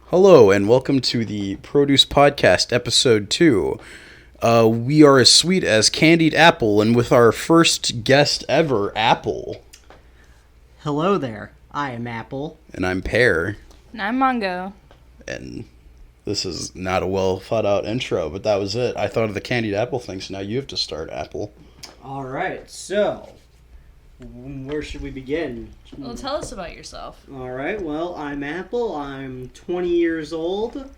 Hello and welcome to the ProducePodcast episode 2. We are as sweet as candied apple, and with our first guest ever, Apple. Hello there, I am Apple. And I'm Pear. And I'm Mongo. And this is not a well thought out intro, but that was it. I thought of the candied apple thing, so now you have to start, Apple. Alright, so, where should we begin? Well, tell us about yourself. Alright, well, I'm Apple, I'm 20 years old.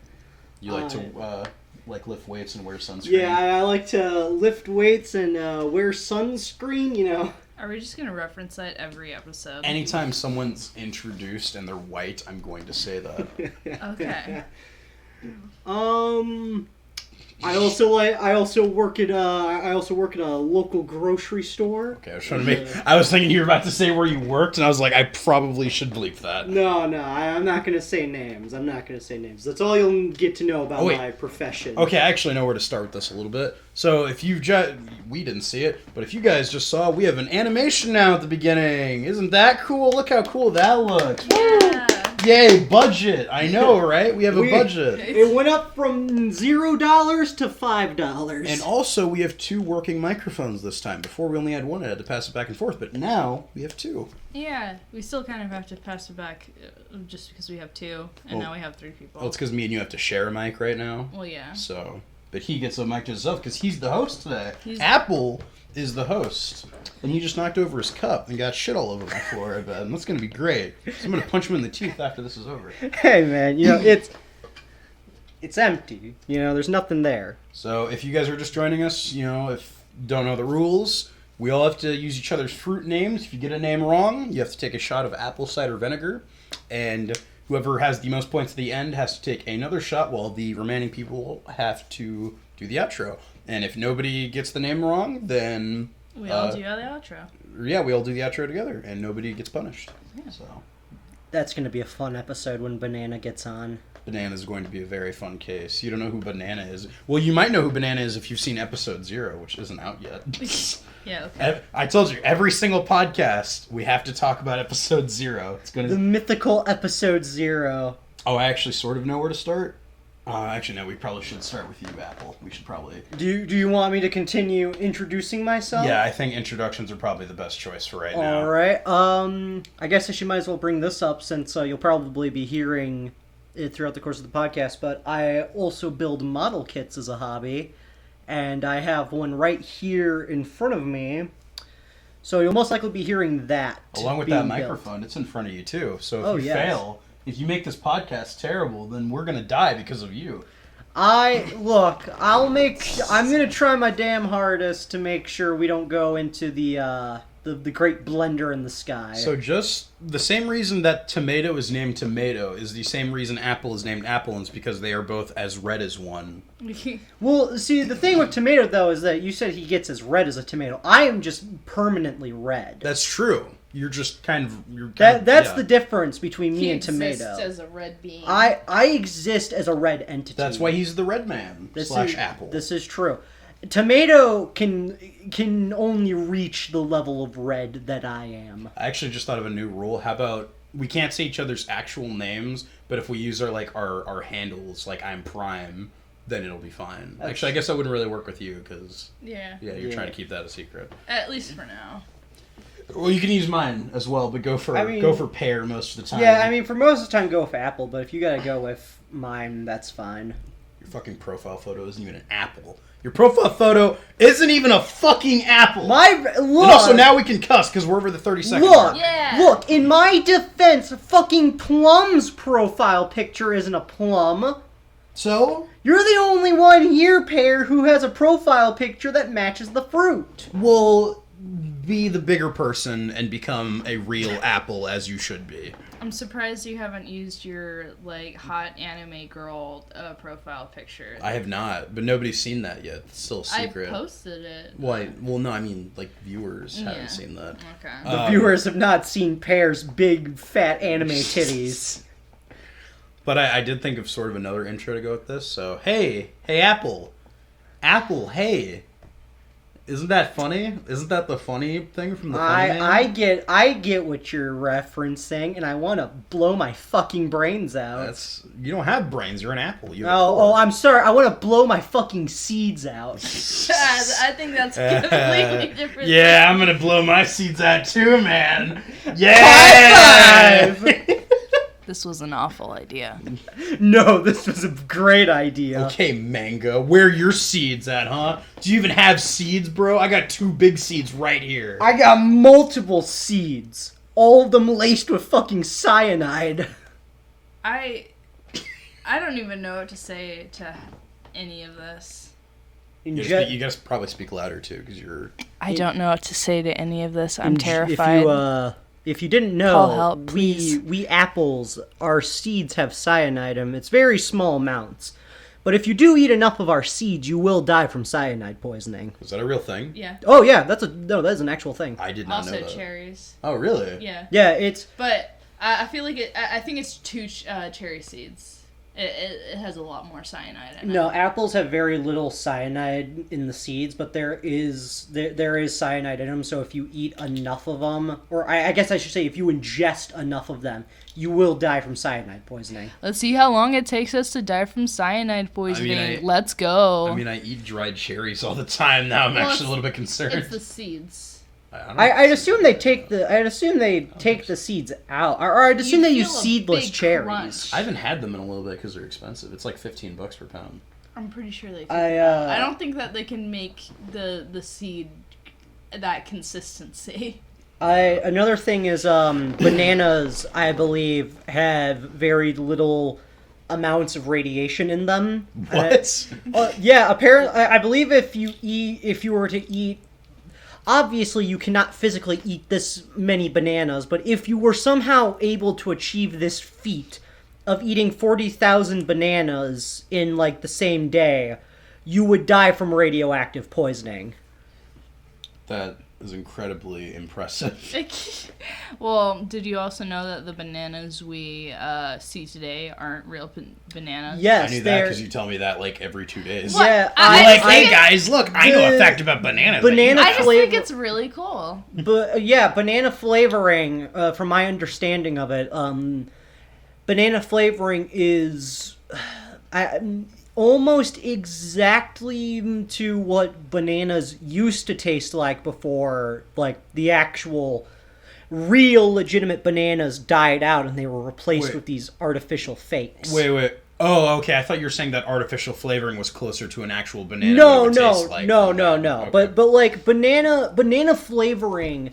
You like to lift weights and wear sunscreen? Yeah, I like to lift weights and wear sunscreen, you know. Are we just going to reference that every episode? Anytime someone's introduced and they're white, I'm going to say that. Okay. I also work at a local grocery store. Okay, I was thinking you were about to say where you worked, and I was like, I probably should bleep that. No, I'm not gonna say names. That's all you'll get to know about my profession. Okay, I actually know where to start with this a little bit. So if you've we didn't see it, but if you guys just saw, we have an animation now at the beginning. Isn't that cool? Look how cool that looks. Yeah. Yay, budget. I know, right? We have a budget. It went up from $0 to $5. And also, we have 2 working microphones this time. Before, we only had one. I had to pass it back and forth. But now, we have 2. Yeah, we still kind of have to pass it back just because we have 2, and now we have 3 people. Well, it's because me and you have to share a mic right now. Well, yeah. So, but he gets a mic to himself because he's the host today. Apple is the host. And he just knocked over his cup and got shit all over my floor, I bet. And that's going to be great. So I'm going to punch him in the teeth after this is over. Hey, man, it's empty. There's nothing there. So if you guys are just joining us, if you don't know the rules, we all have to use each other's fruit names. If you get a name wrong, you have to take a shot of apple cider vinegar. And whoever has the most points at the end has to take another shot while the remaining people have to do the outro. And if nobody gets the name wrong, then... We all do the outro. Yeah, we all do the outro together, and nobody gets punished. Yeah. So that's going to be a fun episode when Banana gets on. Banana is going to be a very fun case. You don't know who Banana is. Well, you might know who Banana is if you've seen episode 0, which isn't out yet. Yeah, okay. I told you, every single podcast, we have to talk about episode 0. It's going to... The mythical episode 0. Oh, I actually sort of know where to start. Actually, no, we probably should start with you, Apple. We should probably... Do you want me to continue introducing myself? Yeah, I think introductions are probably the best choice for right now. Alright, I guess I might as well bring this up since you'll probably be hearing it throughout the course of the podcast, but I also build model kits as a hobby, and I have one right here in front of me, so you'll most likely be hearing that. Along with that microphone, it's in front of you too, so if you fail... If you make this podcast terrible, then we're gonna die because of you. I'm gonna try my damn hardest to make sure we don't go into the great blender in the sky. So just the same reason that tomato is named tomato is the same reason apple is named apple, and it's because they are both as red as one. Well, see, the thing with tomato though is that you said he gets as red as a tomato. I am just permanently red. That's true. You're just That's the difference between me and tomato. He exists as a red being. I exist as a red entity. That's why he's the red man / apple. This is true. Tomato can only reach the level of red that I am. I actually just thought of a new rule. How about we can't say each other's actual names, but if we use our handles, like I'm Prime, then it'll be fine. Actually, I guess that wouldn't really work with you because you're trying to keep that a secret. At least for now. Well, you can use mine as well, but go for Pear most of the time. Yeah, for most of the time go with Apple, but if you gotta go with mine, that's fine. Your fucking profile photo isn't even an apple. Your profile photo isn't even a fucking apple. Look. And also now we can cuss because we're over the 30-second mark. Look. In my defense, fucking Plum's profile picture isn't a plum. So you're the only one here, Pear, who has a profile picture that matches the fruit. Well, be the bigger person and become a real apple as you should be. I'm surprised you haven't used your hot anime girl profile picture. I have not, but nobody's seen that yet. It's still a secret. I posted it. Well, no, I mean viewers haven't seen that. Okay. The viewers have not seen Pear's big fat anime titties. But I did think of sort of another intro to go with this. So hey Apple, hey. Isn't that funny? Isn't that the funny thing from the Funny Man? I get what you're referencing, and I want to blow my fucking brains out. You don't have brains. You're an apple. You have a core. Oh, I'm sorry. I want to blow my fucking seeds out. I think that's completely different. Yeah, I'm gonna blow my seeds out too, man. Yeah. High five! This was an awful idea. No, this was a great idea. Okay, Manga, where are your seeds at, huh? Do you even have seeds, bro? I got 2 big seeds right here. I got multiple seeds. All of them laced with fucking cyanide. I don't even know what to say to any of this. You gotta probably speak louder, too, because you're... I don't know what to say to any of this. I'm terrified. If you didn't know, Call help, please. we apples, our seeds have cyanide in them. It's very small amounts. But if you do eat enough of our seeds, you will die from cyanide poisoning. Is that a real thing? Yeah. Oh, yeah, that is an actual thing. I did not know that. Also cherries. Oh, really? Yeah. Yeah, it's... But I feel like I think it's 2 cherry seeds. It has a lot more cyanide in it. No, apples have very little cyanide in the seeds, but there is cyanide in them, so if you eat enough of them, or I guess I should say if you ingest enough of them, you will die from cyanide poisoning. Let's see how long it takes us to die from cyanide poisoning. Let's go. I mean, I eat dried cherries all the time now. I'm actually a little bit concerned. It's the seeds. I'd assume they take the seeds out, or I'd assume they use seedless cherries. Crunch. I haven't had them in a little bit because they're expensive. It's like $15 per pound. I'm pretty sure they can. I don't think that they can make the seed that consistency. Another thing is bananas, I believe, have very little amounts of radiation in them. What? Yeah, apparently, I believe if you were to eat. Obviously, you cannot physically eat this many bananas, but if you were somehow able to achieve this feat of eating 40,000 bananas in, like, the same day, you would die from radioactive poisoning. That is incredibly impressive. Well, did you also know that the bananas we see today aren't real bananas? Yes, I knew that because you tell me that like every 2 days. What? Yeah, hey guys, look, I know a fact about bananas. I just think it's really cool. But yeah, banana flavoring, from my understanding of it, banana flavoring is almost exactly to what bananas used to taste like before, like, the actual real legitimate bananas died out and they were replaced with these artificial fakes. Wait. Oh, okay. I thought you were saying that artificial flavoring was closer to an actual banana. No. Okay. But like banana flavoring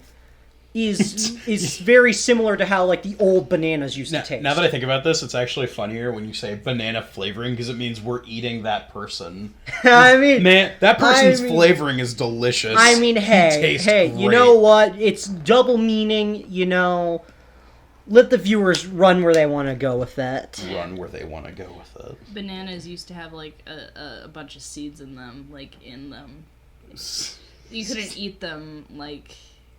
is very similar to how, like, the old bananas used to taste. Now that I think about this, it's actually funnier when you say banana flavoring because it means we're eating that person. I mean, that person's flavoring is delicious. I mean, hey, great. You know what? It's double meaning, you know. Let the viewers run where they want to go with that. Run where they want to go with it. Bananas used to have, like, a bunch of seeds in them, You couldn't eat them, like,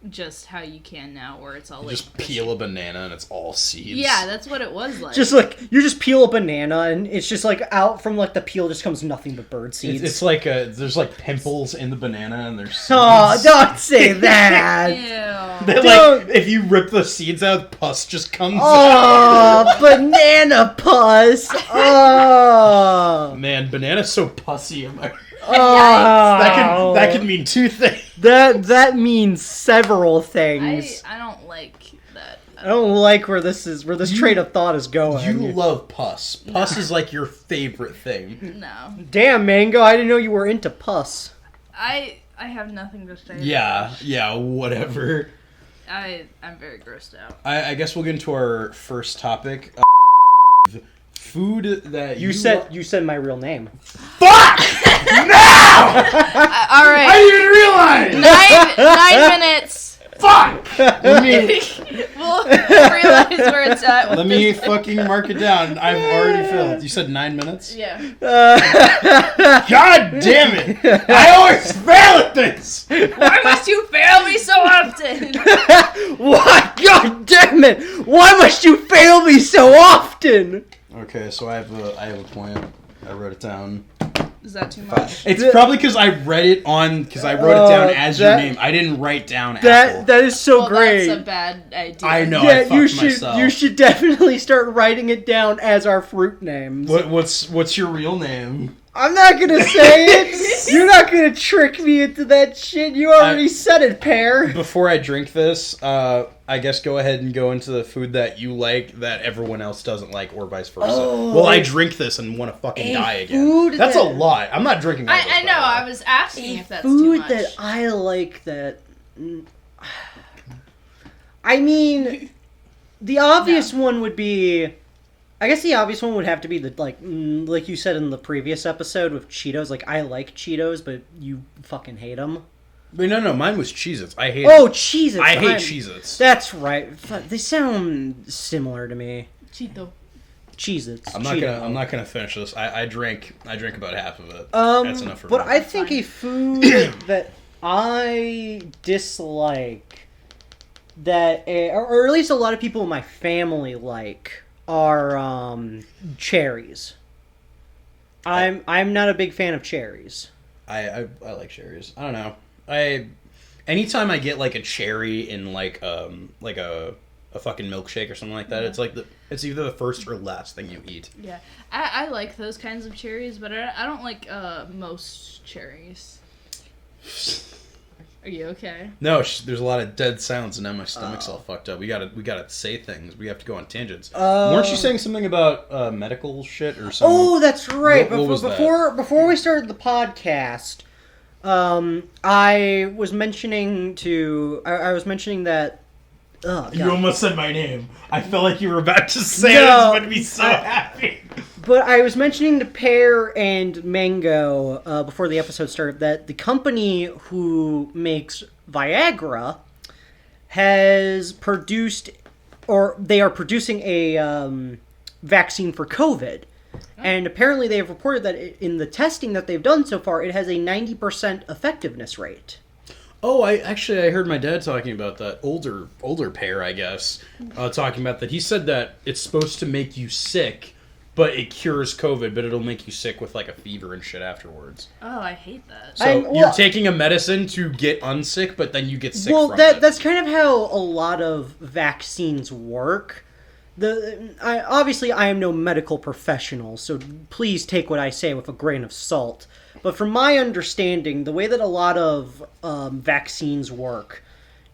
just how you can now, where it's all, like... Just peel a banana and it's all seeds. Yeah, that's what it was like. Just, like, you just peel a banana and it's just, like, out from, like, the peel just comes nothing but bird seeds. It's like, there's, like, pimples in the banana and there's seeds. Oh, don't say that! Ew. Like, if you rip the seeds out, pus just comes out. Oh, banana pus! Oh! Man, banana's so pussy. Am I... Oh, that can mean 2 things. That means several things. I don't like that. I don't like where this train of thought is going. You love pus. Pus is like your favorite thing. No. Damn, Mango, I didn't know you were into pus. I have nothing to say. Yeah, whatever. I'm very grossed out. I guess we'll get into our first topic. Food that you said my real name. Fuck! Now! All right. I didn't realize. 9 minutes. Fuck! We'll realize where it's at. Let me fucking mark it down. I've already filled. You said 9 minutes? Yeah. God damn it! I always fail at this! Why must you fail me so often? What? God damn it! Why must you fail me so often? Okay, so I have a point. I wrote it down. Is that too much? It's probably because I read it because I wrote it down as your name. I didn't write down apple. That is so great. That's a bad idea. I know. Yeah, I fucked myself. You should definitely start writing it down as our fruit names. What's your real name? I'm not gonna say it. You're not gonna trick me into that shit. You already said it, Pear. Before I drink this, I guess go ahead and go into the food that you like that everyone else doesn't like, or vice versa. Well, I drink this and want to fucking die again. That's a lot. I'm not drinking all this. I know. I was asking if that's too food much. that I like that. I mean, the obvious one would be. I guess the obvious one would have to be the like you said in the previous episode with Cheetos. Like, I like Cheetos, but you fucking hate them. But no, mine was Cheez-Its. I hate. Oh, Cheez-Its! I hate Cheez-Its. That's right. They sound similar to me. Cheeto. Cheez-Its. I'm not gonna finish this. I drank about half of it. That's enough for me. But I think a food that I dislike that, or at least a lot of people in my family like, are cherries. I'm not a big fan of cherries. I like cherries. I don't know. Anytime I get like a cherry in like a fucking milkshake or something like that, it's either the first or last thing you eat. Yeah, I like those kinds of cherries, but I don't like most cherries. Are you okay? No, there's a lot of dead sounds, and now my stomach's all fucked up. We gotta say things. We have to go on tangents. Weren't you saying something about medical shit or something? Oh, that's right. What was before we started the podcast, I was mentioning that. Oh, God. You almost said my name. I felt like you were about to say it. I was about to be so happy. But I was mentioning to Pear and Mango before the episode started that the company who makes Viagra has produced, or they are producing a vaccine for COVID. And apparently they have reported that in the testing that they've done so far, it has a 90% effectiveness rate. Oh, I heard my dad talking about that. Older Pear, I guess, talking about that. He said that it's supposed to make you sick, but it cures COVID, but it'll make you sick with like a fever and shit afterwards. Oh, I hate that. So you're taking a medicine to get unsick, but then you get sick from it. Well, that's kind of how a lot of vaccines work. Obviously, I am no medical professional, so please take what I say with a grain of salt. But from my understanding, the way that a lot of vaccines work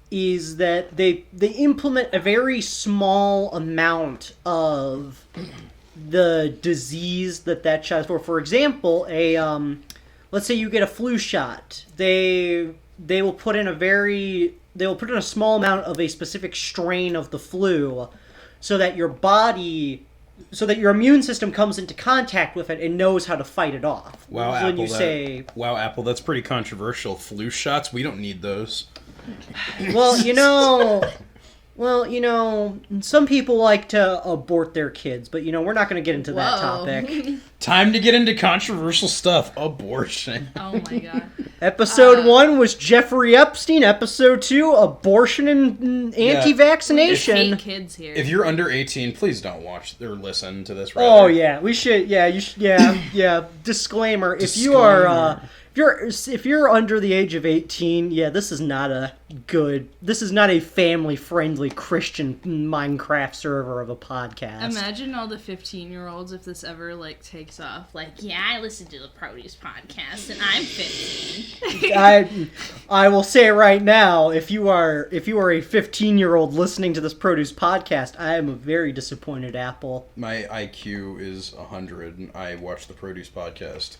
is that they implement a very small amount of the disease that shot is for. For example, let's say you get a flu shot. They will put in a small amount of a specific strain of the flu, so that your immune system comes into contact with it and knows how to fight it off. Wow, Apple, wow, Apple, that's pretty controversial. Flu shots, we don't need those. Well, some people like to abort their kids, but we're not going to get into that topic. Time to get into controversial stuff. Abortion. Oh my god. Episode 1 was Jeffrey Epstein. Episode 2, abortion and anti-vaccination. Hate kids here. If you're under 18, please don't watch or listen to this. Rather. Oh yeah, we should. Yeah, you should. Yeah. Disclaimer: If you are, if you're under the age of 18, this is not a family-friendly Christian Minecraft server of a podcast. Imagine all the 15-year-olds if this ever takes off. I listen to the Produce Podcast and I'm 15. I will say right now, if you are a 15-year-old listening to this Produce Podcast, I am a very disappointed apple. My IQ is 100 and I watch the Produce Podcast.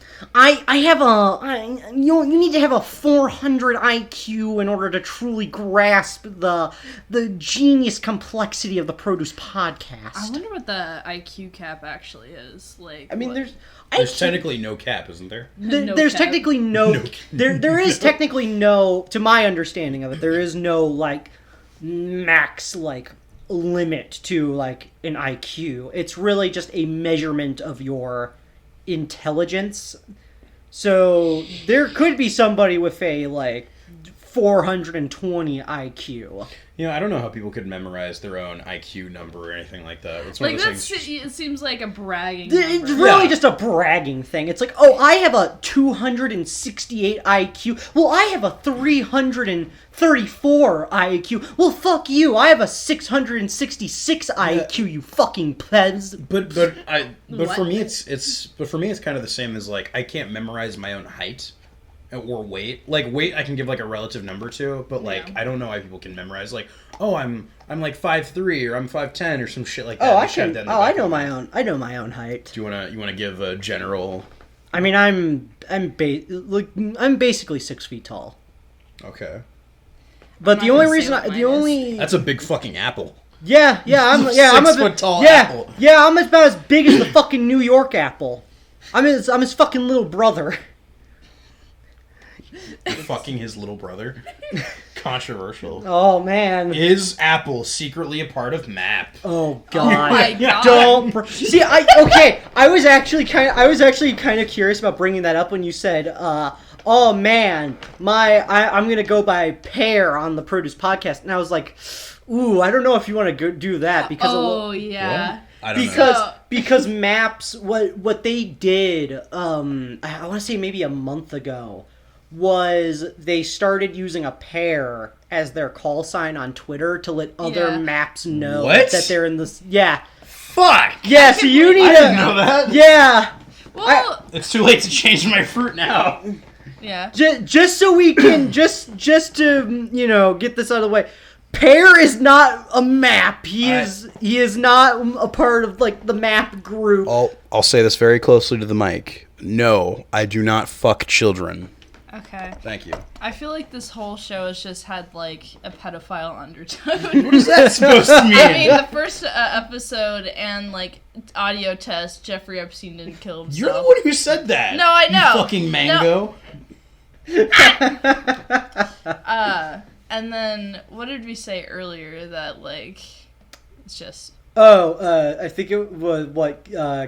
You need to have a 400 IQ in order to truly grasp the genius complexity of the Produce Podcast. I wonder what the IQ cap actually is. There's technically no cap, isn't there? There's technically no. There is technically no. To my understanding of it, there is no max limit to an IQ. It's really just a measurement of your intelligence. So there could be somebody with a 420 IQ. You know, I don't know how people could memorize their own IQ number or anything like that. It's one Like, of those that's, things. it seems like a bragging It's number. really Yeah. just a bragging thing. It's like, oh, I have a 268 IQ. Well, I have a 334 IQ. Well, fuck you. I have a 666 IQ. You fucking plebs. But What? for me it's kind of the same as like I can't memorize my own height or weight. Like weight I can give like a relative number to, but like Yeah. I don't know why people can memorize like, oh, I'm like 5'3" or I'm 5'10" or some shit like that. Oh, They shove that in the I back know of my own. I know my own height. Do you wanna give a general? I mean, I'm basically 6 feet tall. Okay, But I'm the not only gonna say reason, what the mine only that's a big fucking apple. I'm a 6 foot tall apple. Yeah, I'm about as big as the fucking New York apple. I'm his fucking little brother. You're fucking his little brother. Controversial. Oh man. Is Apple secretly a part of MAP? Oh Oh god. my god. Don't see. I was actually kind of curious about bringing that up when you said, "Oh man, I'm gonna go by Pear on the Produce Podcast," and I was like, "Ooh, I don't know if you want to go do that because Oh, yeah. I don't know. because Maps what they did I want to say maybe a month ago was they started using a pear as their call sign on Twitter to let other Yeah. maps know What? that they're in this. Yeah. Fuck! Yeah, so you need I to didn't know that. Yeah. Well, It's too late to change my fruit now. yeah. Just so we can just to get this out of the way. Pear is not a map. He is not a part of like the map group. I'll say this very closely to the mic. No, I do not fuck children. Okay. Thank you. I feel like this whole show has just had, like, a pedophile undertone. What is that supposed to mean? I mean, the first episode and, like, audio test, Jeffrey Epstein didn't kill himself. You're the one who said that. No, I know. You fucking mango. And then, what did we say earlier that, like, it's just... I think it was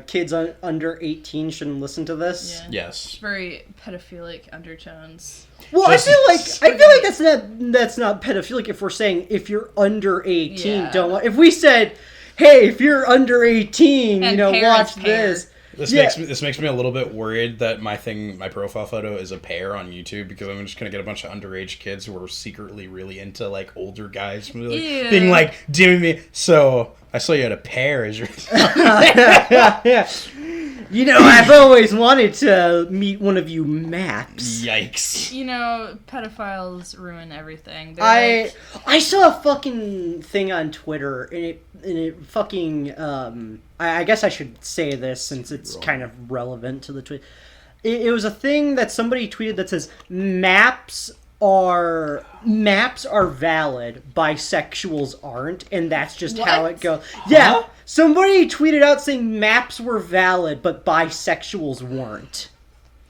kids under 18 shouldn't listen to this. Yeah. Yes. Very pedophilic undertones. Well, Just- I feel like that's not pedophilic if we're saying if you're under 18, Yeah. don't. If we said, hey, if you're under 18, And watch parents this. This Yeah. makes me a little bit worried that my profile photo is a pear on YouTube because I'm just gonna get a bunch of underage kids who are secretly really into like older guys Ew. being like DMing me. So I saw you had a pear as your. Yeah. I've always wanted to meet one of you maps. Yikes! You know, pedophiles ruin everything. They're I saw a fucking thing on Twitter, and it fucking I guess I should say this since it's kind of relevant to the tweet. It was a thing that somebody tweeted that says maps are valid, bisexuals aren't, and that's just how What? it goes. Yeah, somebody tweeted out saying maps were valid, but bisexuals weren't.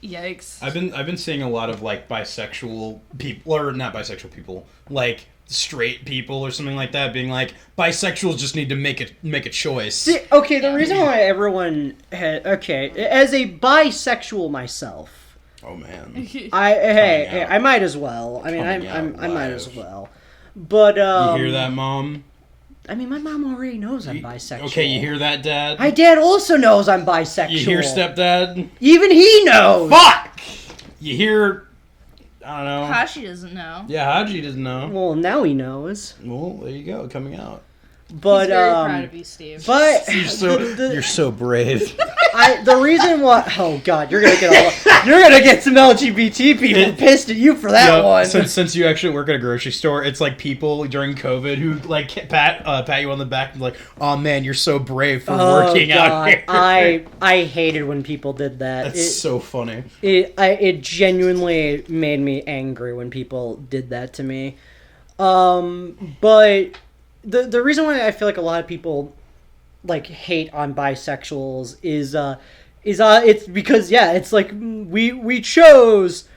Yikes. I've been seeing a lot of like bisexual people, or not bisexual people, like straight people or something like that, being like bisexuals just need to make a choice. See, okay, the reason why everyone as a bisexual myself, Oh man. I might as well. I mean, Coming I out might live. as well. But You hear that, Mom? I mean, my mom already knows I'm bisexual. Okay, you hear that, Dad? My dad also knows I'm bisexual. You hear, Stepdad? Even he knows. Fuck! You hear? I don't know. Hashi doesn't know. Yeah, Haji doesn't know. Well, now he knows. Well, there you go, coming out. But He's very proud of you, Steve. but You're so brave. the reason why God, you're gonna get some LGBT people pissed at you for that one. Since you actually work at a grocery store, it's like people during COVID who like pat you on the back and like, oh man, you're so brave for working out here. I hated when people did that. That's so funny. It genuinely made me angry when people did that to me. But the reason why I feel like a lot of people like hate on bisexuals is it's because it's like we chose.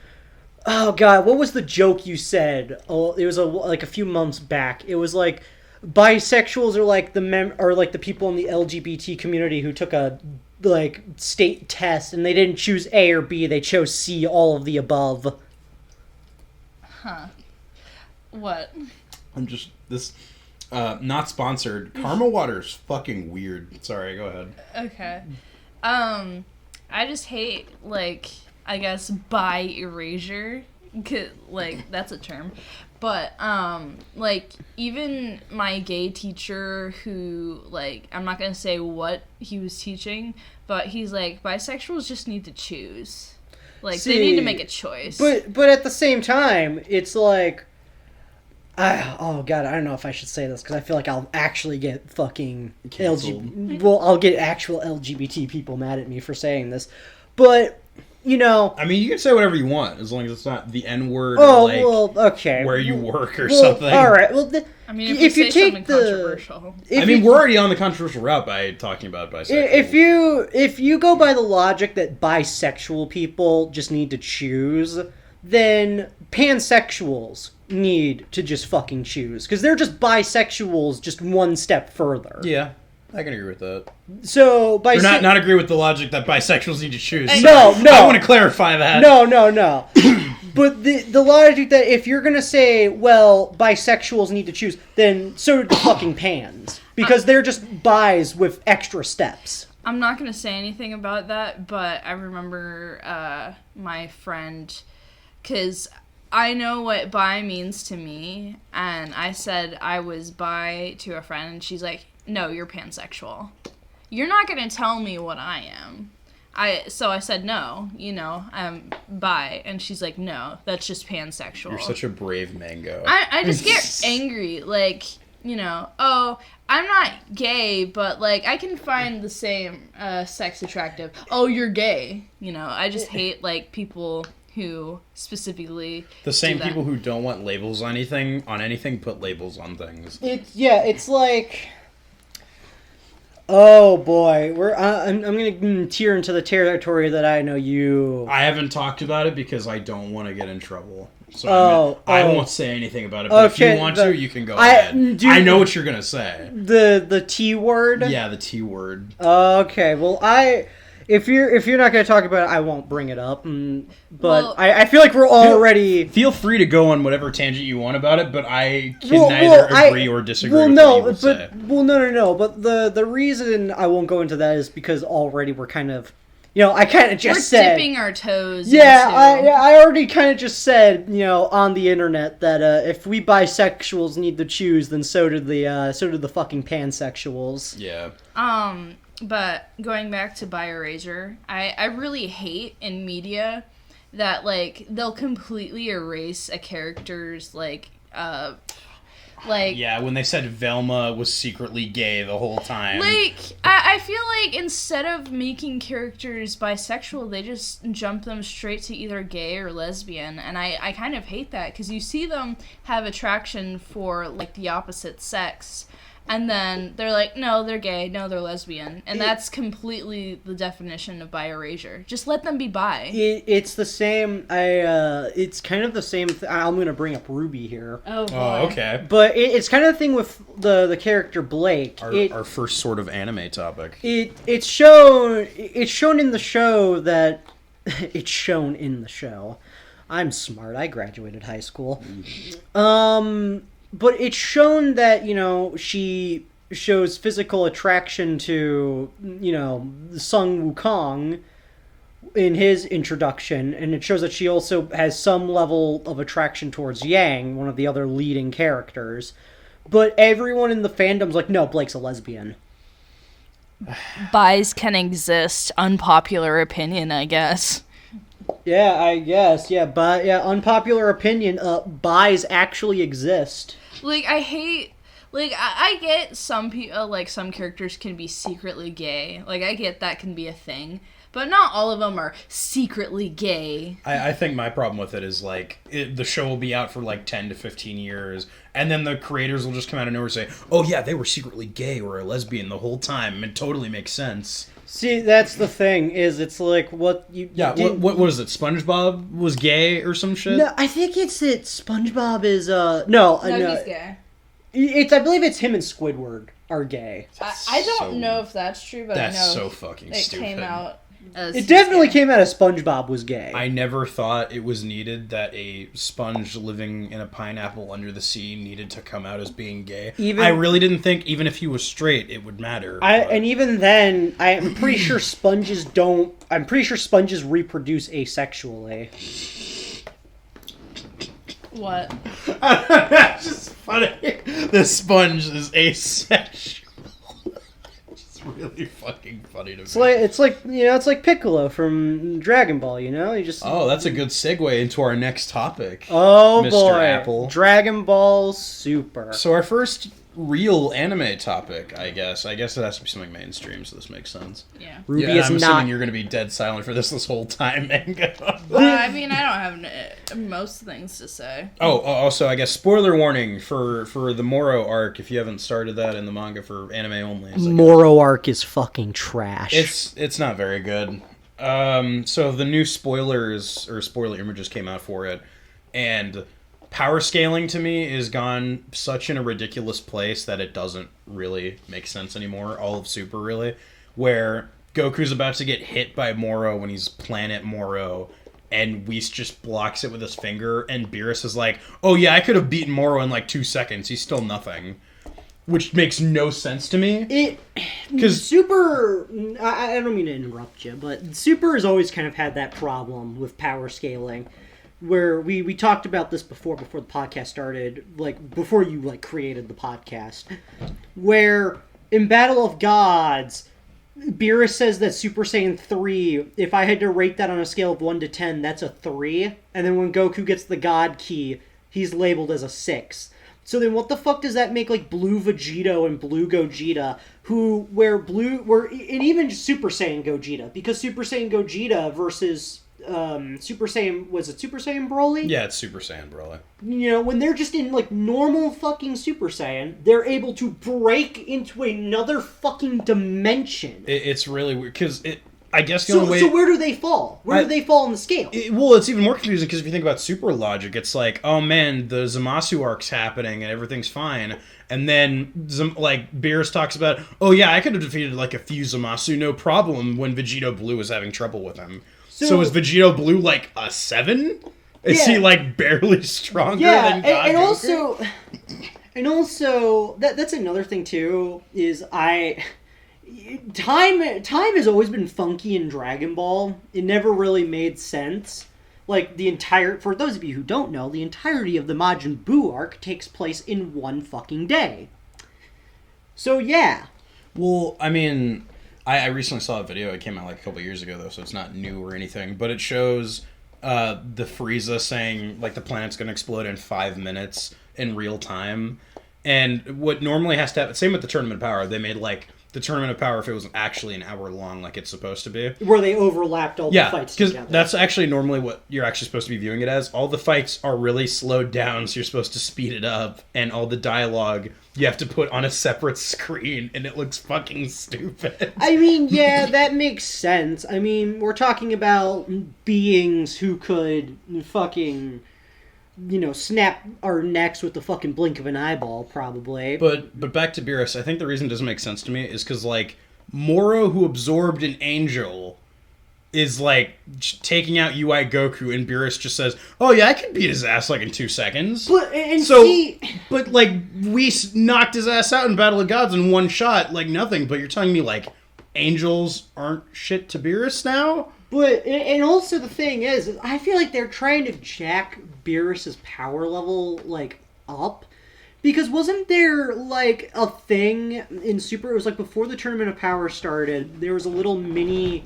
Oh God, what was the joke you said? Oh, it was like a few months back. It was like bisexuals are like the people in the LGBT community who took a like state test and they didn't choose A or B, they chose C, all of the above. Huh. What? I'm just this. Not sponsored. Caramel water's fucking weird. Sorry, go ahead. Okay. I just hate, like, I guess, bi erasure. Like, that's a term. But, like, even my gay teacher who, like, I'm not gonna say what he was teaching, but he's like, bisexuals just need to choose. Like, they need to make a choice. But at the same time, it's like, oh god, I don't know if I should say this because I feel like I'll actually get fucking I'll get actual LGBT people mad at me for saying this, but you know, I mean, you can say whatever you want as long as it's not the N-word or like okay, where you work or something. All right, well, I mean, if you take controversial, we're already on the controversial route by talking about bisexual. If you go by the logic that bisexual people just need to choose, then pansexuals need to just fucking choose because they're just bisexuals, just one step further. Yeah, I can agree with that. So not agree with the logic that bisexuals need to choose. No. I want to clarify that. No. But the logic that if you're gonna say, well, bisexuals need to choose, then so do the fucking pans because they're just bis with extra steps. I'm not gonna say anything about that, but I remember my friend, because I know what bi means to me, and I said I was bi to a friend, and she's like, no, you're pansexual. You're not going to tell me what I am. So I said, no, I'm bi, and she's like, no, that's just pansexual. You're such a brave mango. I just get angry, like, oh, I'm not gay, but, like, I can find the same sex attractive. Oh, you're gay. I just hate, like, people who specifically the same people who don't want labels on anything put labels on things. It's like, oh boy, I'm gonna tear into the territory that I know you. I haven't talked about it because I don't want to get in trouble, so I won't say anything about it. But okay, if you want to, you can go ahead. I know what you're gonna say. The T word. Yeah, the T word. Okay, well If you're not going to talk about it, I won't bring it up. But I feel like we're already... Feel free to go on whatever tangent you want about it, but I can neither agree or disagree with what you would say. Well, no. But the reason I won't go into that is because already we're kind of... I kind of just said... We're dipping our toes I already kind of just said, on the internet that if we bisexuals need to choose, then so do the fucking pansexuals. Yeah. But going back to bi erasure, I really hate in media that, like, they'll completely erase a character's, like... Yeah, when they said Velma was secretly gay the whole time. Like, I feel like instead of making characters bisexual, they just jump them straight to either gay or lesbian. And I kind of hate that, because you see them have attraction for, like, the opposite sex. And then they're like, no, they're gay, no, they're lesbian. And that's completely the definition of bi erasure. Just let them be bi. It's the same, it's kind of the same, I'm going to bring up Ruby here. Oh, boy. Oh, okay. But it's kind of the thing with the character Blake. Our first sort of anime topic. It's shown in the show that, it's shown in the show. I'm smart, I graduated high school. But it's shown that, she shows physical attraction to, Sung Wukong in his introduction, and it shows that she also has some level of attraction towards Yang, one of the other leading characters. But everyone in the fandom's like, no, Blake's a lesbian. Bis can exist. Unpopular opinion, I guess. Yeah, I guess. Yeah, but unpopular opinion. Bis actually exist. Like, I hate... Like, I get some people, like, some characters can be secretly gay. Like, I get that can be a thing. But not all of them are secretly gay. I think my problem with it is, like, the show will be out for, like, 10 to 15 years, and then the creators will just come out of nowhere and say, oh, yeah, they were secretly gay or a lesbian the whole time. It totally makes sense. See, that's the thing, is it's like, what you... Yeah, what is it, SpongeBob was gay or some shit? No, I think it's that SpongeBob is, No, no, he's gay. I believe it's him and Squidward are gay. I don't know if that's true, but I know that's so fucking stupid. Came out It definitely came out of SpongeBob was gay. I never thought it was needed that a sponge living in a pineapple under the sea needed to come out as being gay. I really didn't think, even if he was straight, it would matter. And even then, I'm pretty sure sponges don't... I'm pretty sure sponges reproduce asexually. What? That's just funny. The sponge is asexual. Really fucking funny to me. It's like Piccolo from Dragon Ball, you know? You just that's a good segue into our next topic. Oh Mr. boy. Apple. Dragon Ball Super. So our first real anime topic, I guess it has to be something mainstream, so this makes sense. Yeah. Ruby yeah, is I'm not assuming you're going to be dead silent for this whole time, Mango. Well, I mean, I don't have most things to say. Also, I guess spoiler warning for the Moro arc, if you haven't started that in the manga for anime only. Moro arc is fucking trash. It's not very good. So the new spoiler images came out for it, and power scaling to me is gone such in a ridiculous place that it doesn't really make sense anymore. All of Super, really, where Goku's about to get hit by Moro when he's Planet Moro, and Whis just blocks it with his finger, and Beerus is like, oh yeah, I could have beaten Moro in like 2 seconds. He's still nothing. Which makes no sense to me. Because Super... I don't mean to interrupt you, but Super has always kind of had that problem with power scaling. Where we talked about this before the podcast started, like, before you, like, created the podcast. Where, in Battle of Gods, Beerus says that Super Saiyan 3, if I had to rate that on a scale of 1 to 10, that's a 3. And then when Goku gets the God Key, he's labeled as a 6. So then what the fuck does that make, like, Blue Vegito and Blue Gogeta, and even Super Saiyan Gogeta, because Super Saiyan Gogeta versus Super Saiyan, was it Super Saiyan Broly? Yeah, it's Super Saiyan Broly. You know, when they're just in, like, normal fucking Super Saiyan, they're able to break into another fucking dimension. It's really weird, because I guess the only way... So where do they fall? Where do they fall on the scale? It's even more confusing, because if you think about Super logic, it's like, oh man, the Zamasu arc's happening, and everything's fine. And then, Beerus talks about, oh yeah, I could have defeated, like, a few Zamasu, no problem, when Vegito Blue was having trouble with him. So is Vegito Blue, like, a 7? Is he, like, barely stronger than God Goku? And also, that's another thing, too, is Time has always been funky in Dragon Ball. It never really made sense. Like, for those of you who don't know, the entirety of the Majin Buu arc takes place in one fucking day. So, yeah. Well, I mean... I recently saw a video. It came out like a couple years ago, though, so it's not new or anything. But it shows the Frieza saying, like, the planet's going to explode in 5 minutes in real time. And what normally has to happen... Same with the Tournament of Power. They made, like, the Tournament of Power if it was actually an hour long like it's supposed to be. Where they overlapped all the fights together. Yeah, because that's actually normally what you're actually supposed to be viewing it as. All the fights are really slowed down, so you're supposed to speed it up. And all the dialogue... you have to put on a separate screen, and it looks fucking stupid. I mean, yeah, that makes sense. I mean, we're talking about beings who could fucking, snap our necks with the fucking blink of an eyeball, probably. But back to Beerus, I think the reason it doesn't make sense to me is because, like, Moro, who absorbed an angel, is, like, taking out UI Goku, and Beerus just says, oh yeah, I can beat his ass, like, in 2 seconds. But we knocked his ass out in Battle of Gods in one shot, like nothing, but you're telling me, like, angels aren't shit to Beerus now? And also the thing is, I feel like they're trying to jack Beerus's power level, like, up. Because wasn't there, like, a thing in Super, it was like before the Tournament of Power started, there was a little mini...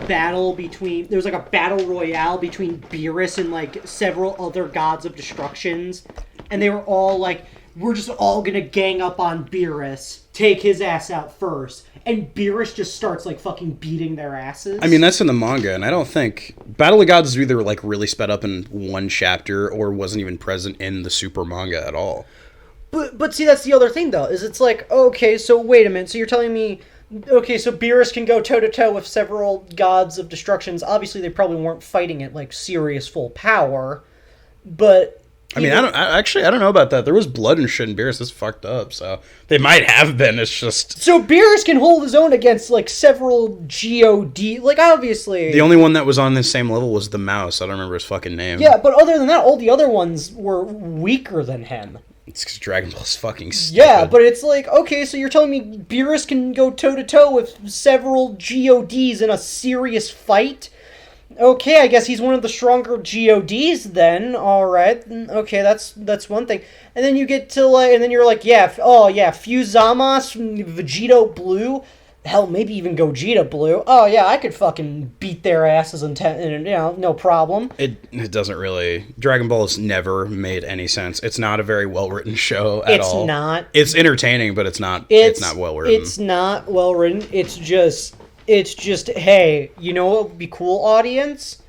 battle between... There was like a battle royale between Beerus and like several other gods of destructions. And they were all like, we're just all gonna gang up on Beerus, take his ass out first. And Beerus just starts like fucking beating their asses. I mean, that's in the manga, and I don't think... Battle of Gods is either like really sped up in one chapter or wasn't even present in the Super manga at all. But see, that's the other thing though, is it's like, okay, so wait a minute, so you're telling me... Okay, so Beerus can go toe-to-toe with several gods of destructions. Obviously, they probably weren't fighting at, like, serious full power. But I mean, I don't know about that. There was blood and shit in Beerus. That's fucked up. So they might have been. It's just so Beerus can hold his own against like several God. Like obviously, the only one that was on the same level was the mouse. I don't remember his fucking name. Yeah, but other than that, all the other ones were weaker than him. It's because Dragon Ball's fucking stupid. Yeah, but it's like, okay, so you're telling me Beerus can go toe-to-toe with several GODs in a serious fight? Okay, I guess he's one of the stronger GODs then. Alright, okay, that's one thing. And then you get to, like, and then you're like, Fuzamas, Vegito Blue, hell, maybe even Gogeta Blue. Oh, yeah, I could fucking beat their asses and no problem. It doesn't really... Dragon Ball has never made any sense. It's not a very well-written show at all. It's not. It's entertaining, but it's not well-written. It's not well-written. It's just, hey, you know what would be cool, audience?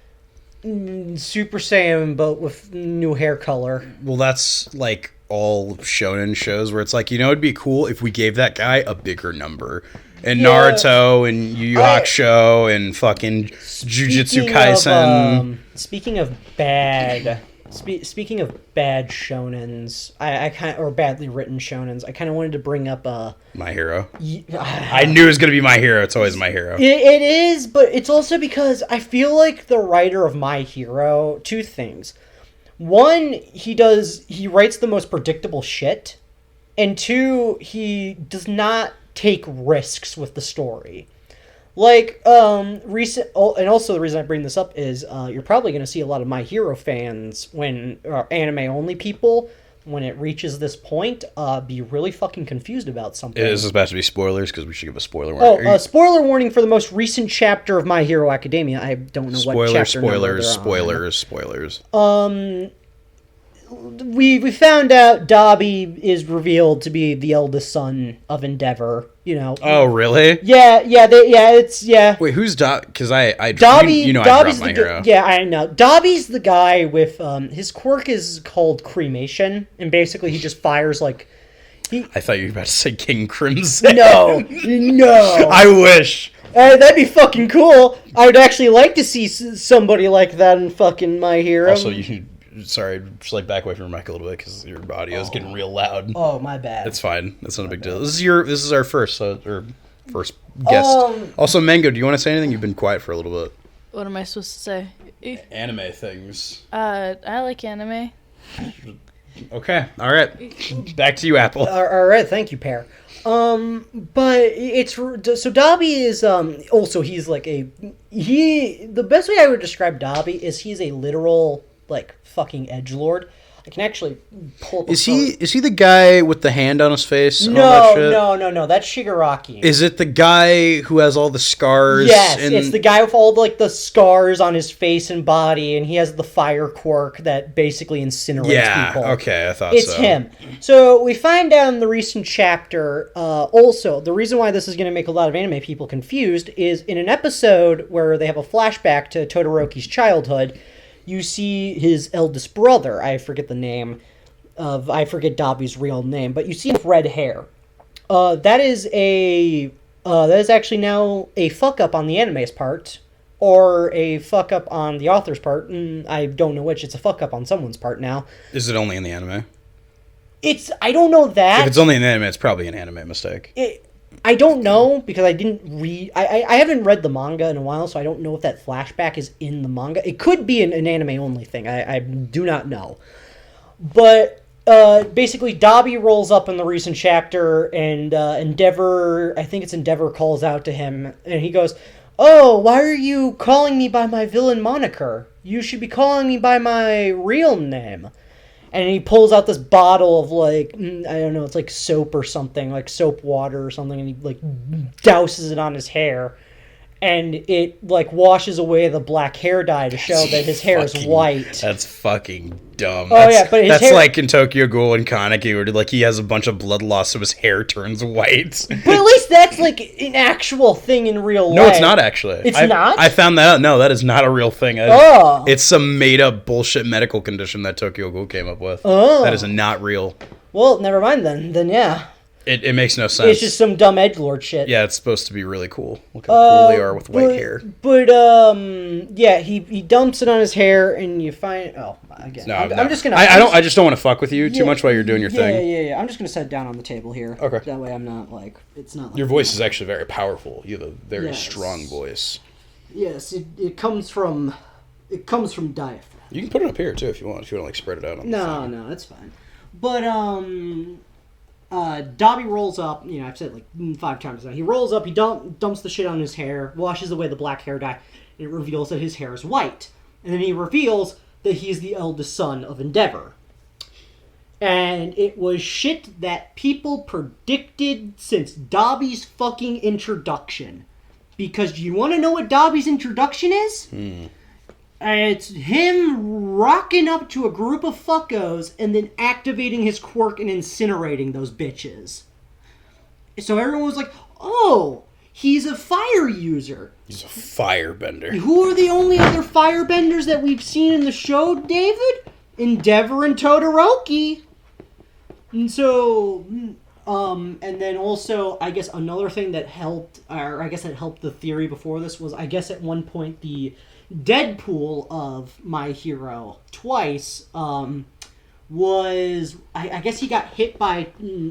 Super Saiyan, but with new hair color. Well, that's, like, all shonen shows where it's like, you know, it'd be cool if we gave that guy a bigger number. And Naruto and Yu Yu Hakusho and fucking Jujutsu Kaisen. Speaking of bad shonens, I kind of, or badly written shonens, I kind of wanted to bring up My Hero. I knew it was gonna be My Hero. It's always My Hero. It is, but it's also because I feel like the writer of My Hero, two things. One, he writes the most predictable shit, and two, he does not take risks with the story. Like, and also the reason I bring this up is you're probably going to see a lot of My Hero fans when anime-only people, when it reaches this point, be really fucking confused about something. Is this about to be spoilers? Because we should give a spoiler warning. Oh, spoiler warning for the most recent chapter of My Hero Academia. I don't know what chapter number they're on. Spoilers. We found out Dobby is revealed to be the eldest son of Endeavor. You know. Oh, really? Yeah. Wait, who's Dobby? Because Dobby. You know, Dobby's I dropped My Hero. Yeah, I know. Dobby's the guy with his quirk is called cremation, and basically he just fires like. I thought you were about to say King Crimson. No. I wish. That'd be fucking cool. I would actually like to see somebody like that in fucking My Hero. Also, you should. Sorry, just like back away from your mic a little bit because your audio is getting real loud. Oh, my bad. It's fine. That's not a big deal. This is our first guest. Also, Mango, do you want to say anything? You've been quiet for a little bit. What am I supposed to say? Anime things. I like anime. Okay. All right. Back to you, Apple. All right. Thank you, Pear. But it's so Dobby is also he's like the best way I would describe Dobby is he's a literal like fucking edgelord. I can actually pull up Is he the guy with the hand on his face? No, that's Shigaraki. Is it the guy who has all the scars? Yes, it's the guy with all like the scars on his face and body, and he has the fire quirk that basically incinerates people. Yeah, okay, I thought it's him. So we find out in the recent chapter, also, the reason why this is going to make a lot of anime people confused is in an episode where they have a flashback to Todoroki's childhood, you see his eldest brother. I forget Dobby's real name, but you see him with red hair. That is actually now a fuck up on the anime's part, or a fuck up on the author's part. I don't know which. It's a fuck up on someone's part now. Is it only in the anime? I don't know that. If it's only in the anime, it's probably an anime mistake. I don't know, because I didn't read... I haven't read the manga in a while, so I don't know if that flashback is in the manga. It could be an anime-only thing. I do not know. But basically, Dobby rolls up in the recent chapter, and Endeavor... I think it's Endeavor calls out to him, and he goes, "Oh, why are you calling me by my villain moniker? You should be calling me by my real name." And he pulls out this bottle of, like, I don't know, it's like soap or something, like soap water or something, and he, like, douses it on his hair. And it, like, washes away the black hair dye to show that his hair is white. That's fucking dumb. But his hair... like in Tokyo Ghoul and Kaneki, where, like, he has a bunch of blood loss, so his hair turns white. But at least that's, like, an actual thing in real life. No, it's not, actually. It's not? I found that out. No, that is not a real thing. It's some made-up bullshit medical condition that Tokyo Ghoul came up with. That is not real. Well, never mind then. Then, yeah. It makes no sense. It's just some dumb edgelord shit. Yeah, it's supposed to be really cool. Look how cool they are with white hair. But yeah, he dumps it on his hair, and you find again. No, I'm just gonna. I just don't want to fuck with you too much while you're doing your thing. Yeah. I'm just gonna set it down on the table here. Okay. That way I'm not like it's not. Like Your voice is actually very powerful. You have a very Yes. strong voice. Yes, it comes from diaphragm. You can put it up here too if you want. If you want to like spread it out. On the thing. No, that's fine. But Dobby rolls up. You know, I've said it like 5 times now. He rolls up. He dumps the shit on his hair, washes away the black hair dye, and it reveals that his hair is white. And then he reveals that he's the eldest son of Endeavor. And it was shit that people predicted since Dobby's fucking introduction. Because you want to know what Dobby's introduction is? It's him rocking up to a group of fuckos and then activating his quirk and incinerating those bitches. So everyone was like, oh, he's a fire user. He's a firebender. Who are the only other firebenders that we've seen in the show, David? Endeavor and Todoroki. And so, and then also, I guess another thing that helped, or I guess that helped the theory before this was, I guess at one point the Deadpool of My Hero Twice was, I guess he got hit by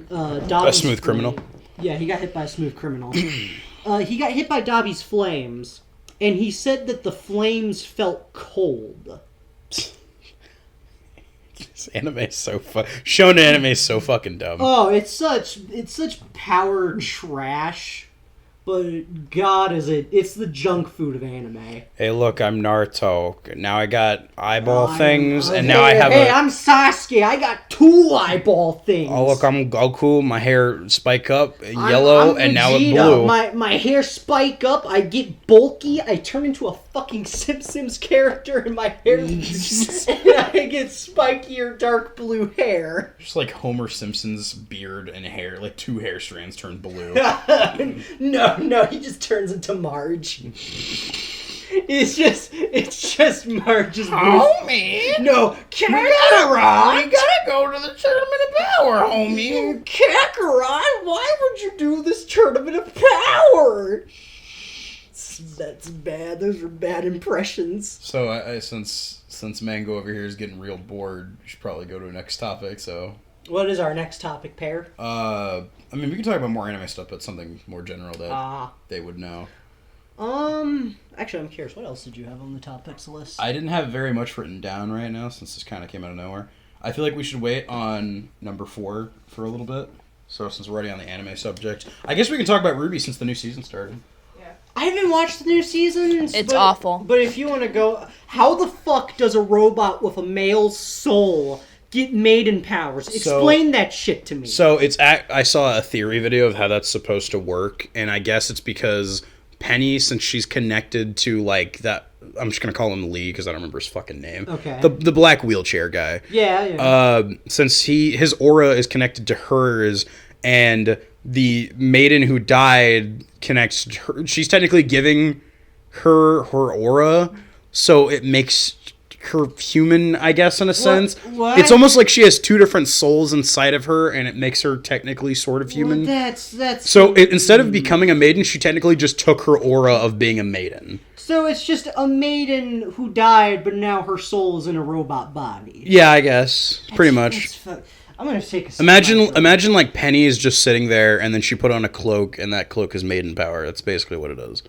Dobby's... A smooth criminal? Yeah, he got hit by a smooth criminal. He got hit by Dobby's flames, and he said that the flames felt cold. This anime is so shonen anime is so fucking dumb. Oh, it's such power trash. But God, it's the junk food of anime. Hey, look, I'm Naruto. Now I got eyeball things, and now I have Hey, I'm Sasuke. I got 2 eyeball things. Oh, look, I'm Goku. My hair spike up, yellow, I'm and now it's Vegeta. blue. My hair spike up. I get bulky. I turn into a fucking Simpsons character, and my hair and I get spikier, dark blue hair. Just like Homer Simpson's beard and hair, like 2 hair strands turn blue. No, he just turns into Marge. It's just Marge's Homie! No, Kakarot! We gotta go to the Tournament of Power, homie! Kakarot, why would you do this Tournament of Power? That's bad. Those are bad impressions. So, I since Mango over here is getting real bored, we should probably go to the next topic, so... What is our next topic, Pear? I mean, we can talk about more anime stuff, but something more general that they would know. Actually, I'm curious. What else did you have on the topics list? I didn't have very much written down right now, since this kind of came out of nowhere. I feel like we should wait on number 4 for a little bit. So, since we're already on the anime subject, I guess we can talk about Ruby since the new season started. I haven't watched the new seasons. It's awful. But if you want to go... How the fuck does a robot with a male soul get maiden powers? Explain that shit to me. So, I saw a theory video of how that's supposed to work, and I guess it's because Penny, since she's connected to, like, that... I'm just going to call him Lee, because I don't remember his fucking name. Okay. The black wheelchair guy. Yeah. Since his aura is connected to hers, and the maiden who died connects to her. She's technically giving her aura, so it makes her human, I guess, in a sense. What? It's almost like she has 2 different souls inside of her, and it makes her technically sort of human. Well, that's... So instead of becoming a maiden, she technically just took her aura of being a maiden. So it's just a maiden who died, but now her soul is in a robot body. Yeah, I guess. Pretty much. I'm gonna take a... Imagine like Penny is just sitting there, and then she put on a cloak, and that cloak is maiden power. That's basically what it is.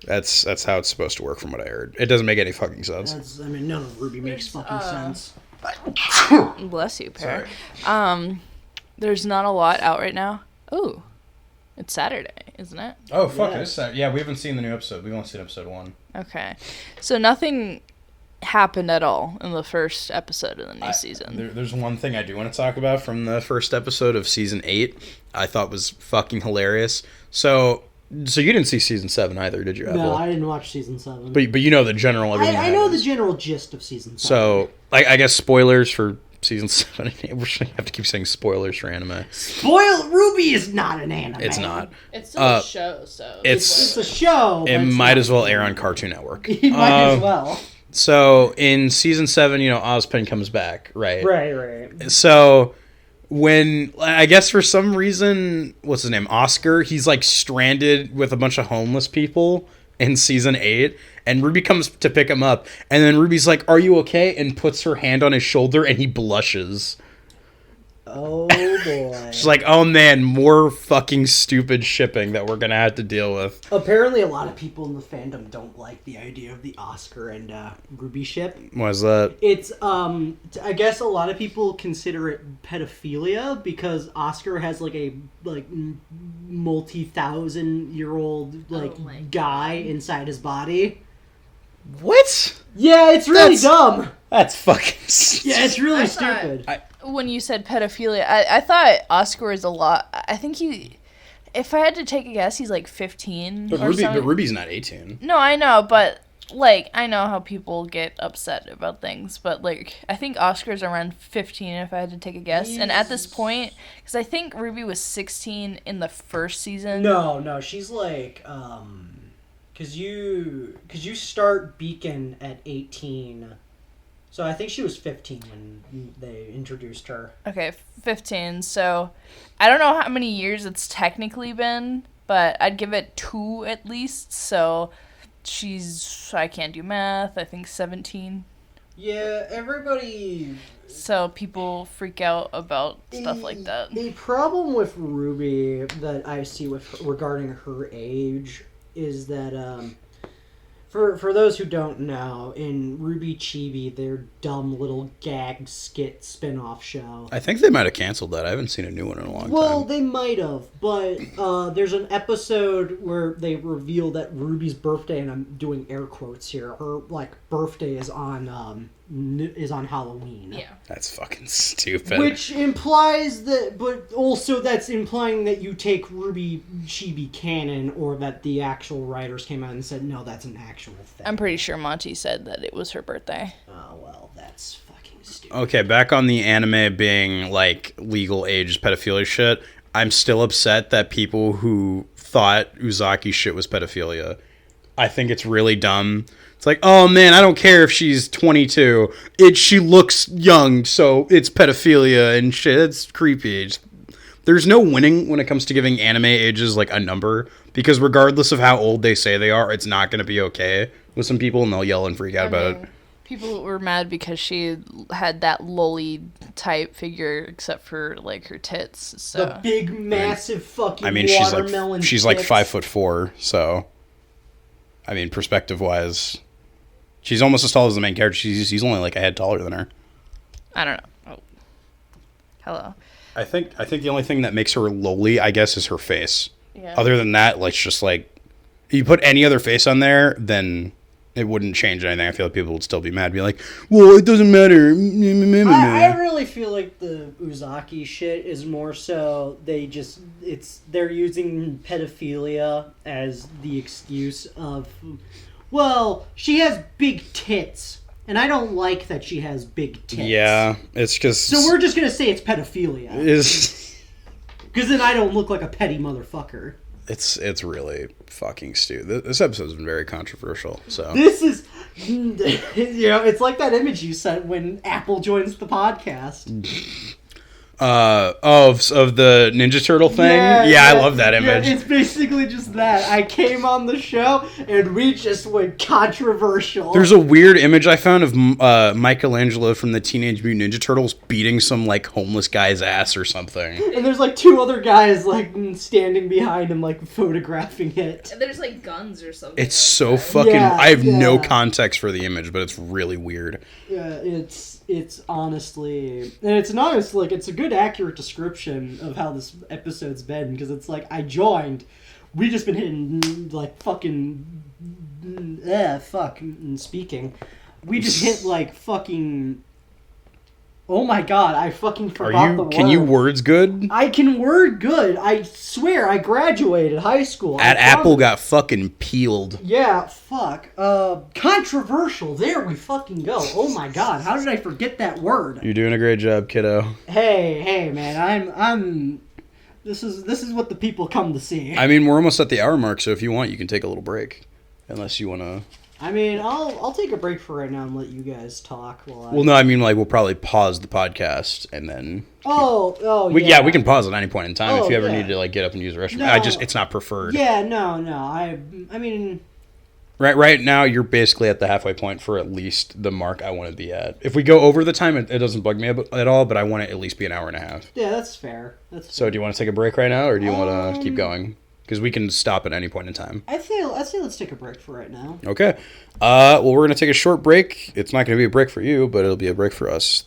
That's how it's supposed to work, from what I heard. It doesn't make any fucking sense. None of Ruby makes fucking sense. Bless you, Pear. There's not a lot out right now. Oh, it's Saturday, isn't it? Oh, fuck, it is Saturday. Yeah, we haven't seen the new episode. We've only seen episode 1. Okay. So nothing happened at all in the first episode of the new season. There's one thing I do want to talk about from the first episode of season 8 I thought was fucking hilarious. So you didn't see season 7 either, did you, Apple? No, I didn't watch season 7. But you know the general everything. I know the general gist of season 7. So, I guess spoilers for season 7. We're going to have to keep saying spoilers for anime. Ruby is not an anime. It's not. It's still a show, so... It's a show. It might as well air on Cartoon Network. It might as well. So, in season 7, Ozpin comes back, right? Right. So, when I guess for some reason, what's his name, Oscar, he's like stranded with a bunch of homeless people in season 8, and Ruby comes to pick him up, and then Ruby's like, "Are you okay?" and puts her hand on his shoulder, and he blushes. Oh boy. She's like, "Oh man, more fucking stupid shipping that we're gonna have to deal with." Apparently, a lot of people in the fandom don't like the idea of the Oscar and Ruby ship. Why is that? It's I guess a lot of people consider it pedophilia because Oscar has like a multi-thousand-year-old guy inside his body. What? Yeah, it's really dumb. That's fucking. Yeah, it's really stupid. When you said pedophilia, I thought Oscar was a lot. I think if I had to take a guess, he's like 15. But Ruby's not 18. No, I know, but like I know how people get upset about things, but like I think Oscar's around 15 if I had to take a guess. And at this point, because I think Ruby was 16 in the first season. No, she's like because you start Beacon at 18. So I think she was 15 when they introduced her. Okay, 15. So I don't know how many years it's technically been, but I'd give it 2 at least. So I can't do math, I think 17. Yeah, everybody... So people freak out about stuff like that. The problem with Ruby that I see regarding her age is that... For those who don't know, in Ruby Chibi, their dumb little gag skit spin-off show. I think they might have canceled that. I haven't seen a new one in a long time. Well, they might have, but there's an episode where they reveal that Ruby's birthday, and I'm doing air quotes here, her birthday is on Halloween. Yeah. That's fucking stupid. Which implies that, but also that's implying that you take Ruby Chibi canon, or that the actual writers came out and said, no, that's an actual thing. I'm pretty sure Monty said that it was her birthday. Oh, well, that's fucking stupid. Okay, back on the anime being, legal age pedophilia shit, I'm still upset that people who thought Uzaki shit was pedophilia. I think it's really dumb. It's like, oh man, I don't care if she's 22. She looks young, so it's pedophilia and shit. It's creepy. There's no winning when it comes to giving anime ages a number, because regardless of how old they say they are, it's not going to be okay with some people, and they'll yell and freak out about it. People were mad because she had that lolly type figure, except for her tits. So the big, massive fucking watermelon. She's 5'4", so perspective wise, she's almost as tall as the main character. He's only a head taller than her. I don't know. Oh. Hello. I think the only thing that makes her lowly, I guess, is her face. Yeah. Other than that, you put any other face on there, then it wouldn't change anything. I feel like people would still be mad, be like, well, it doesn't matter. I really feel like the Uzaki shit is more so they're using pedophilia as the excuse of, well, she has big tits. And I don't like that she has big tits. Yeah, it's because... So we're just going to say it's pedophilia. Because then I don't look like a petty motherfucker. It's really fucking stupid. This episode's been very controversial, so... This is... it's like that image you sent when Apple joins the podcast. Of the Ninja Turtle thing? Yeah, I love that image. Yeah, it's basically just that. I came on the show, and we just went controversial. There's a weird image I found of Michelangelo from the Teenage Mutant Ninja Turtles beating some, homeless guy's ass or something. And there's, 2 other guys, standing behind him, photographing it. And there's, guns or something. It's so fucking... I have no context for the image, but it's really weird. Yeah, it's honestly... And it's not it's a good accurate description of how this episode's been, because it's I joined, we just been hitting speaking, we just hit fucking, oh my god, I fucking forgot the word. Can you words good? I can word good. I swear I graduated high school. Apple got fucking peeled. Yeah, fuck. Controversial. There we fucking go. Oh my god, how did I forget that word? You're doing a great job, kiddo. Hey, man, I'm. This is what the people come to see. We're almost at the hour mark, so if you want, you can take a little break, unless you want to. I mean, I'll take a break for right now and let you guys talk while I... Well, no, I mean, like, we'll probably pause the podcast and then... Yeah, we can pause at any point in time if you ever yeah. need to, like, get up and use the restroom. No. It's not preferred. Yeah, no. I mean... Right now, you're basically at the halfway point for at least the mark I want to be at. If we go over the time, it doesn't bug me at all, but I want it at least be an hour and a half. Yeah, that's fair. So do you want to take a break right now, or do you want to keep going? Because we can stop at any point in time. I'd say let's take a break for right now. Okay. Well, we're going to take a short break. It's not going to be a break for you, but it'll be a break for us.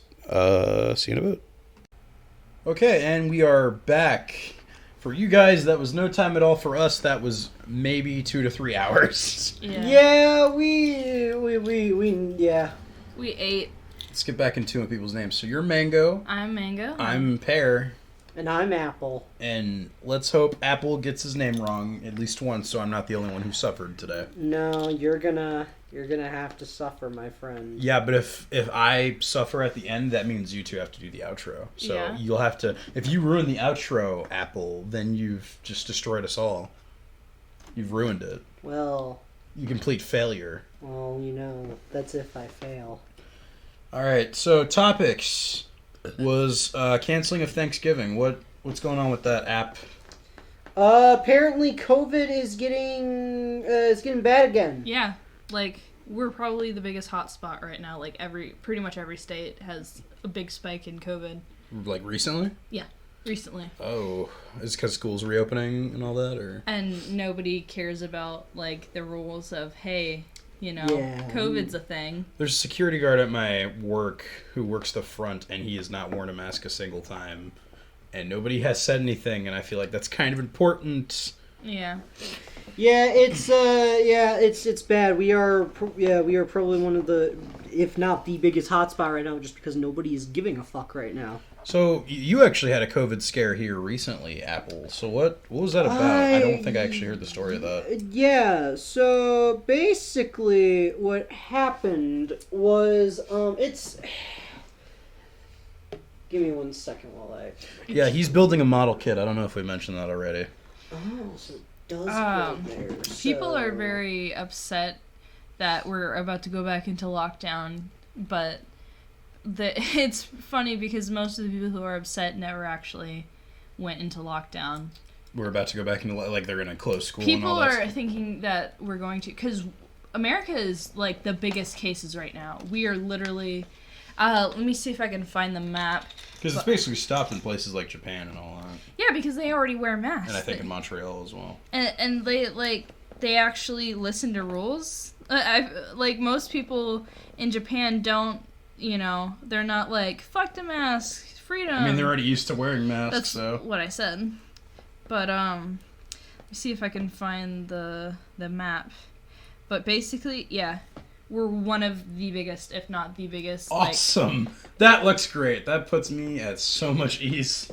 See you in a bit. Okay, and we are back. For you guys, that was no time at all. For us, that was maybe 2 to 3 hours. Yeah, we ate. Let's get back into people's names. So you're Mango. I'm Mango. I'm Pear. And I'm Apple. And let's hope Apple gets his name wrong at least once, so I'm not the only one who suffered today. No, you're gonna have to suffer, my friend. Yeah, but if I suffer at the end, that means you two have to do the outro. So you'll have to... If you ruin the outro, Apple, then you've just destroyed us all. You've ruined it. Well... You complete failure. Well, that's if I fail. Alright, so topics was canceling of Thanksgiving. What's going on with that app? Apparently COVID is getting bad again. Yeah, like, we're probably the biggest hotspot right now. Like, pretty much every state has a big spike in COVID. Like, recently? Yeah, recently. Oh, is it because school's reopening and all that, or? And nobody cares about, like, the rules of, hey, COVID's a thing. There's a security guard at my work who works the front, and he has not worn a mask a single time. And nobody has said anything, and I feel like that's kind of important. Yeah. Yeah, it's bad. We are probably one of the, if not the biggest hotspot right now, just because nobody is giving a fuck right now. So you actually had a COVID scare here recently, Apple. So what was that about? I don't think I actually heard the story of that. Yeah. So basically, what happened was it's. Give me 1 second while I... Yeah, he's building a model kit. I don't know if we mentioned that already. Oh, so it does go there. People are very upset that we're about to go back into lockdown, but it's funny because most of the people who are upset never actually went into lockdown. We're about to go back into, like, they're going to close school People and all that are thinking that we're going to... Because America is, like, the biggest cases right now. We are literally... let me see if I can find the map. Because it's basically stopped in places like Japan and all that. Yeah, because they already wear masks. And I think in Montreal as well. And they actually listen to rules. Like, most people in Japan don't, they're not like, fuck the mask, freedom. I mean, they're already used to wearing masks, That's so. what I said. But, let me see if I can find the map. But basically, yeah. We're one of the biggest, if not the biggest. Awesome. That looks great. That puts me at so much ease.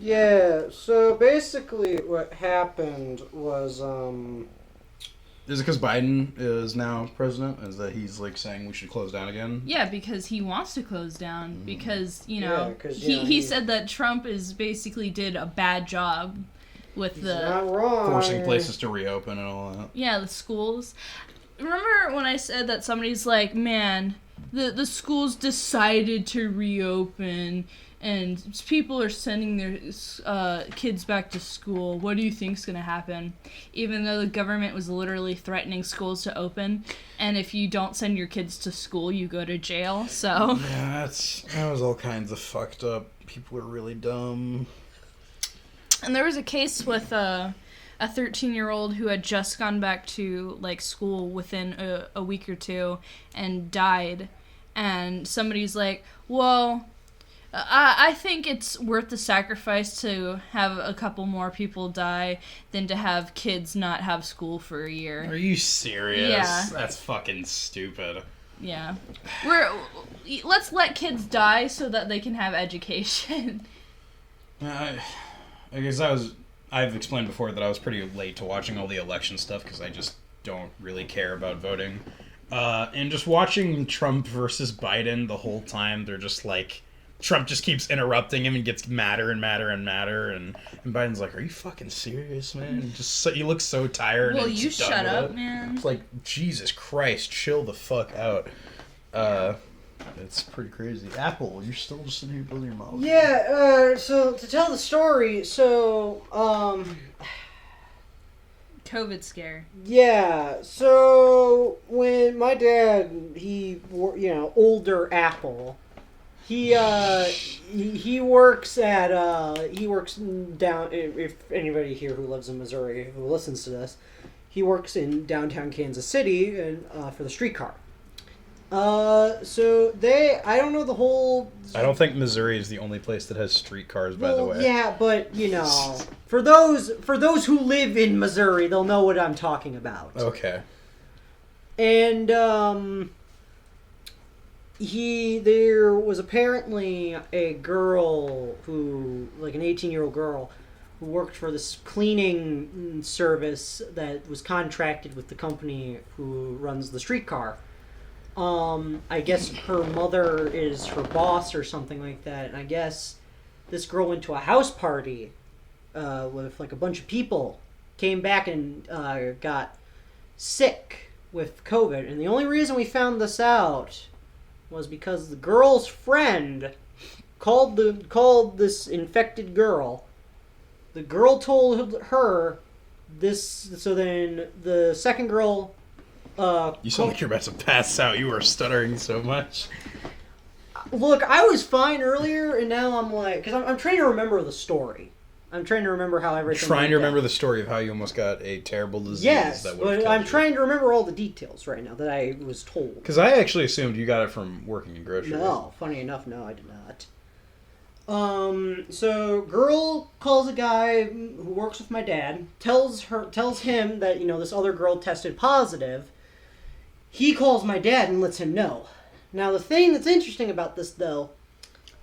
Yeah, so basically what happened was, Is it because Biden is now president? Is that he's, like, saying we should close down again? Yeah, because he wants to close down. Because, he said that Trump basically did a bad job with not wrong. Forcing places to reopen and all that. Yeah, the schools. Remember when I said that somebody's like, man, the schools decided to reopen and people are sending their kids back to school. What do you think's going to happen? Even though the government was literally threatening schools to open, and if you don't send your kids to school, you go to jail. So yeah, that was all kinds of fucked up. People are really dumb. And there was a case with a 13-year-old who had just gone back to, like, school within a week or two and died. And somebody's like, well, I think it's worth the sacrifice to have a couple more people die than to have kids not have school for a year. Are you serious? Yeah. That's fucking stupid. Yeah. Let's let kids die so that they can have education. I guess I've explained before that I was pretty late to watching all the election stuff because I just don't really care about voting. And just watching Trump versus Biden the whole time, they're just like Trump just keeps interrupting him and gets madder and madder and madder, and Biden's like, "Are you fucking serious, man?" He looks so tired. Well, and you just done shut with up, it. man. It's like, Jesus Christ, chill the fuck out. It's pretty crazy. Apple, you're still just sitting here building your model. Yeah. So to tell the story, COVID scare. Yeah, so when my dad, older Apple, he works down, if anybody here who lives in Missouri who listens to this, he works in downtown Kansas City and for the streetcar. I don't know the whole... I don't think Missouri is the only place that has streetcars, by the way. Yeah, but, for those who live in Missouri, they'll know what I'm talking about. Okay. And, there was apparently a girl who, like an 18-year-old girl, who worked for this cleaning service that was contracted with the company who runs the streetcar. I guess her mother is her boss or something like that, and I guess this girl went to a house party with like a bunch of people, came back and got sick with COVID, and the only reason we found this out was because the girl's friend called this infected girl. The girl told her this, so then the second girl... you sound like you're about to pass out. You are stuttering so much. Look, I was fine earlier, and now I'm like... Because I'm trying to remember the story. I'm trying to remember how everything Trying to remember the story of how you almost got a terrible disease. Yes, that but I'm trying to remember all the details right now that I was told. Because I actually assumed you got it from working in grocery. No, funny enough, no, I did not. So girl calls a guy who works with my dad, tells him that, this other girl tested positive. He calls my dad and lets him know. Now, the thing that's interesting about this, though,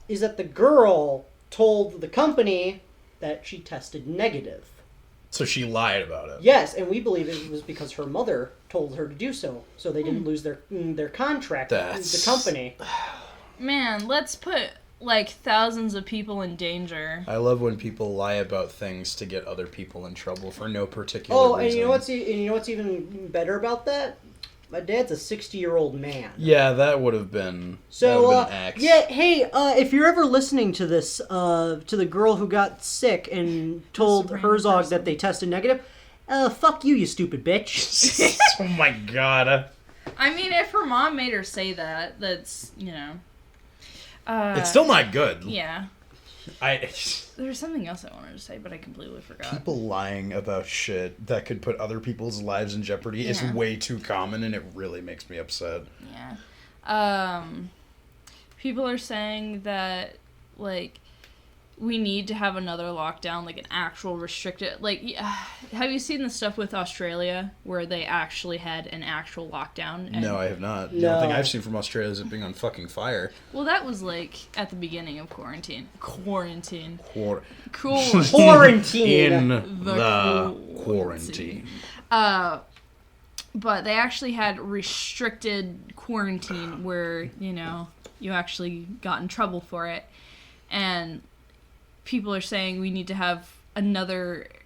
is that the girl told the company that she tested negative. So she lied about it. Yes, and we believe it was because her mother told her to do so they didn't lose their contract with the company. Man, let's put, thousands of people in danger. I love when people lie about things to get other people in trouble for no particular reason. And you know what's even better about that? My dad's a 60-year-old man. Yeah, that would have been an axe. Yeah, hey, if you're ever listening to this, to the girl who got sick and told Herzog that they tested negative, fuck you stupid bitch. Oh my god. I mean, if her mom made her say that, that's, it's still not good. Yeah. There was something else I wanted to say, but I completely forgot. People lying about shit that could put other people's lives in jeopardy is way too common, and it really makes me upset. Yeah. People are saying that, we need to have another lockdown, an actual restricted... have you seen the stuff with Australia where they actually had an actual lockdown? No, I have not. The only thing I've seen from Australia is it being on fucking fire. Well, that was, at the beginning of quarantine. Quarantine. Quarantine. In the quarantine. But they actually had restricted quarantine where, you actually got in trouble for it. And... people are saying we need to have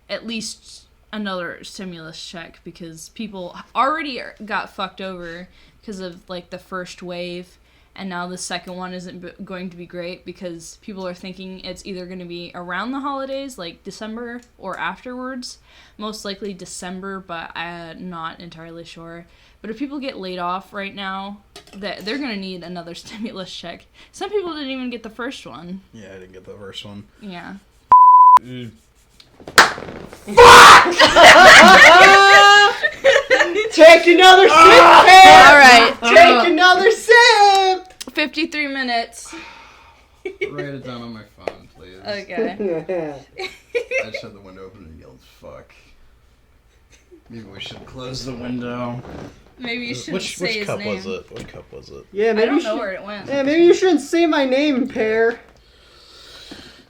at least another stimulus check because people already got fucked over because of the first wave, and now the second one isn't going to be great because people are thinking it's either going to be around the holidays, December, or afterwards. Most likely December, but I'm not entirely sure. But if people get laid off right now, they're going to need another stimulus check. Some people didn't even get the first one. Yeah, I didn't get the first one. Yeah. Take another sip, Pear! Alright. Take another sip! 53 minutes. Write it down on my phone, please. Okay. I just had the window open and yelled, fuck. Maybe we should close the window. Maybe you shouldn't say his name. Which cup was it? Yeah, maybe I don't know where it went. Yeah, maybe you shouldn't say my name, Pear.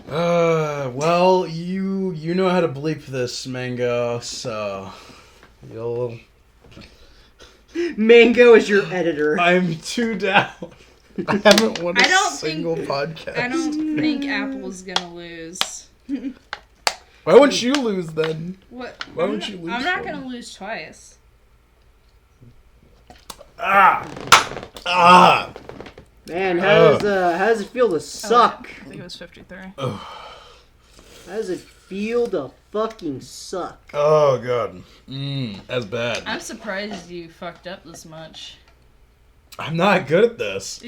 Well, you know how to bleep this, Mango, so you'll... Mango is your editor. I'm too down. I haven't won a I don't single think- podcast. I don't think Apple's gonna lose. Why wouldn't you lose then? What? Why would you lose I'm not one? gonna lose twice. Ah! Man, how does it feel to suck? I think it was 53. How does it feel to fucking suck? Oh god. That's bad. I'm surprised you fucked up this much. I'm not good at this.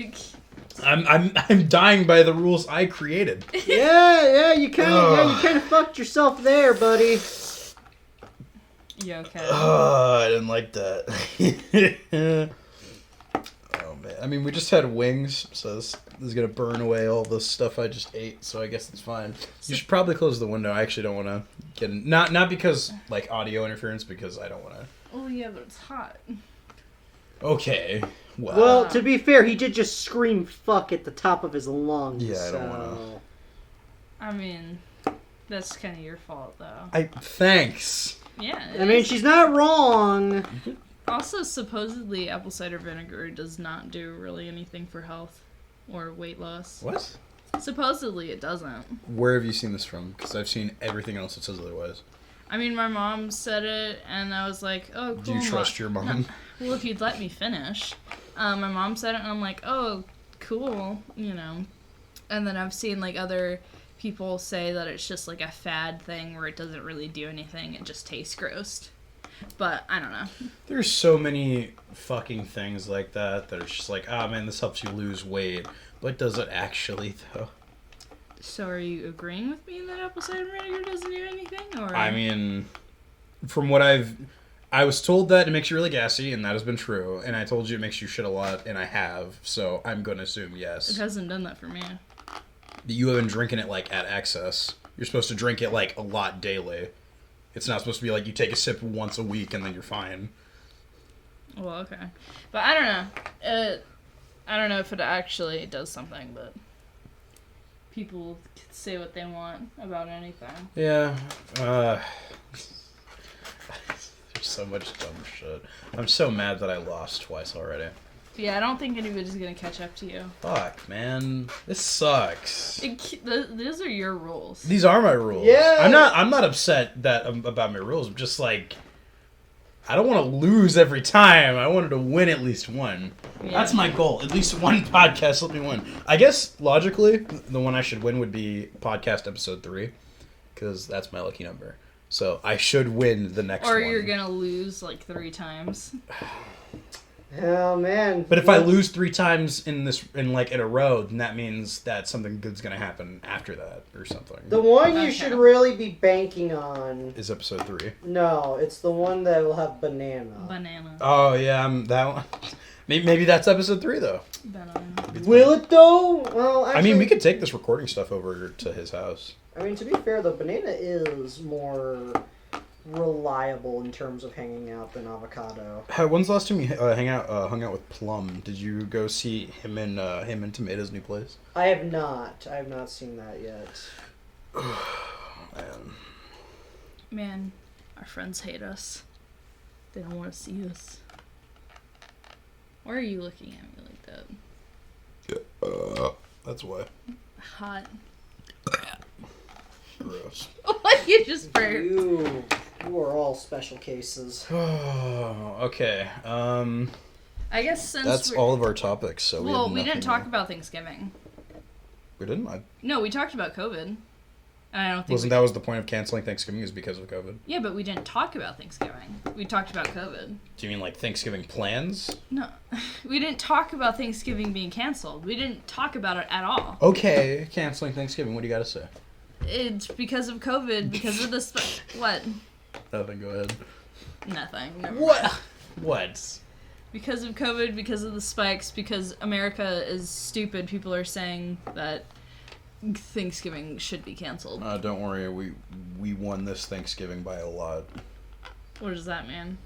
I'm dying by the rules I created. Yeah, you kind of fucked yourself there, buddy. You okay? I didn't like that. Oh man. I mean, we just had wings, so this is gonna burn away all the stuff I just ate. So I guess it's fine. You should probably close the window. I actually don't want to get in. Not because like audio interference, because I don't want to. Oh yeah, but it's hot. Okay. Well, to be fair, he did just scream "fuck" at the top of his lungs. Yeah, I don't so... wanna- I mean, that's kind of your fault though. Thanks. Yeah. I mean, she's not wrong. Also, supposedly, apple cider vinegar does not do really anything for health or weight loss. What? Supposedly, it doesn't. Where have you seen this from? Because I've seen everything else that says otherwise. I mean, my mom said it, and I was like, oh, cool. Do you trust your mom? Well, if you'd let me finish. My mom said it, and I'm like, oh, cool, you know. And then I've seen, like, other people say that it's just, like, a fad thing where it doesn't really do anything. It just tastes gross. But, I don't know. There's so many fucking things like that are just like, ah, man, this helps you lose weight. But does it actually, though? So are you agreeing with me that apple cider vinegar doesn't do anything? Or I mean, from what I was told that it makes you really gassy, and that has been true. And I told you it makes you shit a lot, and I have. So I'm going to assume yes. it hasn't done that for me. You have been drinking it, like, at excess. You're supposed to drink it, like, a lot daily. It's not supposed to be like you take a sip once a week and then you're fine. Well, okay. But I don't know. I don't know if it actually does something, but people say what they want about anything. Yeah. There's so much dumb shit. I'm so mad that I lost twice already. Yeah, I don't think anybody's gonna catch up to you. Fuck, man. This sucks. Those are your rules. These are my rules. Yeah. I'm not upset that about my rules. I'm just like, I don't want to lose every time. I wanted to win at least one. Yeah. That's my goal. At least one podcast. Let me win. I guess logically, the one I should win would be podcast episode 3, because that's my lucky number. So I should win the next one. Or you're gonna lose like 3 times. Oh man! But if I lose 3 times in a row, then that means that something good's gonna happen after that or something. The one you Okay. should really be banking on. Is episode 3. No, it's the one that will have banana. Banana. Oh yeah, that one. Maybe that's episode 3 though. Banana. Will it though? Well, actually, I mean, we could take this recording stuff over to his house. I mean, to be fair, the banana is more reliable in terms of hanging out than avocado. When's the last time you hung out with Plum? Did you go see him and Tomato's new place? I have not. I have not seen that yet. Man, our friends hate us. They don't want to see us. Why are you looking at me like that? That's why. Hot. Gross. What you just burped? You are all special cases. Okay. I guess since That's all of our topics. So well, we we didn't talk more. about Thanksgiving. We didn't. No, we talked about COVID. And I don't think That was the point of canceling Thanksgiving is because of COVID? Yeah, but we didn't talk about Thanksgiving. We talked about COVID. Do you mean like Thanksgiving plans? No, we didn't talk about Thanksgiving being canceled. We didn't talk about it at all. Okay, canceling Thanksgiving. What do you got to say? It's because of COVID, because of the what? Nothing. Go ahead. Nothing. Never What? mind. What? Because of COVID, because of the spikes, because America is stupid. People are saying that Thanksgiving should be canceled. Don't worry. We won this Thanksgiving by a lot. What does that mean?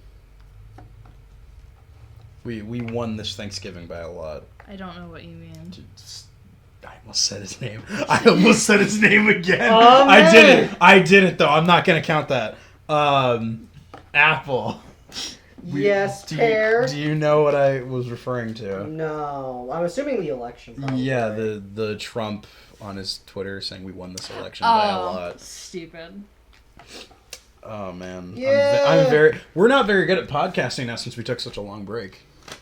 We won this Thanksgiving by a lot. I don't know what you mean. I almost said his name. I almost said his name again. Oh, I man. didn't though. I'm not gonna count that. Apple. Yes, Pear. Do you know what I was referring to? No, I'm assuming the election. Probably, Yeah, right? the Trump on his Twitter saying we won this election by a lot. Stupid. Oh man, Yeah. I'm very. We're not very good at podcasting now since we took such a long break.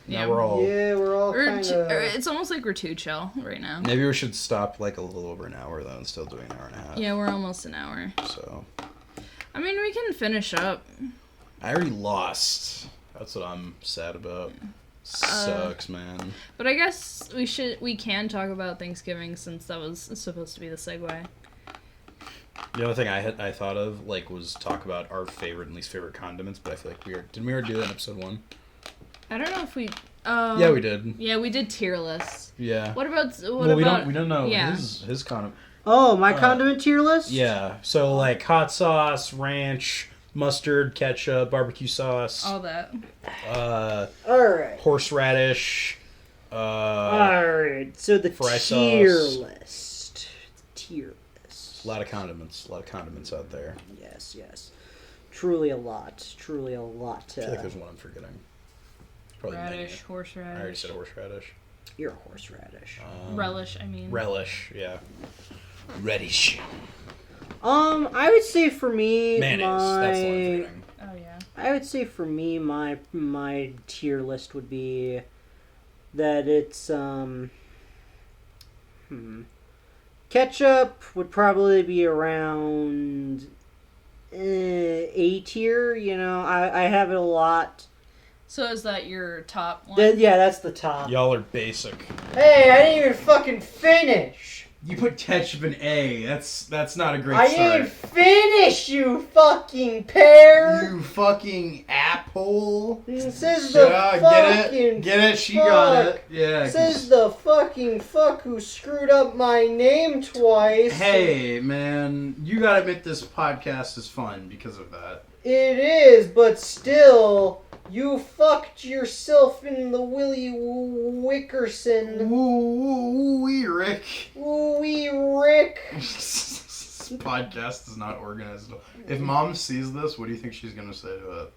Yeah. Now we're all. Yeah, we're all kind of. It's almost like we're too chill right now. Maybe we should stop like a little over an hour though, and still doing an hour and a half. Yeah, we're almost an hour. So. I mean, we can finish up. I already lost. That's what I'm sad about. Sucks, man. But I guess we can talk about Thanksgiving since that was supposed to be the segue. The only thing I thought of was talk about our favorite and least favorite condiments, but I feel like didn't we already do that in episode 1? I don't know if we. Yeah, we did. Yeah, we did tier lists. Yeah. What about? We don't know his condiment. Oh, my condiment tier list. Yeah. So hot sauce, ranch, mustard, ketchup, barbecue sauce. All that. All right. Horseradish. All right. So the fry tier sauce. list. Tier list. A lot of condiments. out there. Yes. Truly a lot. I feel like there's one I'm forgetting. Probably Radish, horseradish. I already said horseradish. You're a horseradish. Relish, I mean. Relish, yeah. Reddish. I would say for me, Mayonnaise. That's the one I'm forgetting. Oh yeah. I would say for me, my tier list would be that it's ketchup would probably be around A tier. You know, I have it a lot. So is that your top one? Yeah, that's the top. Y'all are basic. Hey, I didn't even fucking finish. You put ketchup in A. That's not a great I start. didn't finish, you fucking pear. You fucking apple. This is the fucking Get it? She fuck. got it. Yeah. Says the fucking fuck who screwed up my name twice. Hey, man. You gotta admit this podcast is fun because of that. It is, but still, you fucked yourself in the Willy Wickerson. Woo-wee, Rick. Woo-wee, Rick. This podcast is not organized. If Mom sees this, what do you think she's gonna say to it?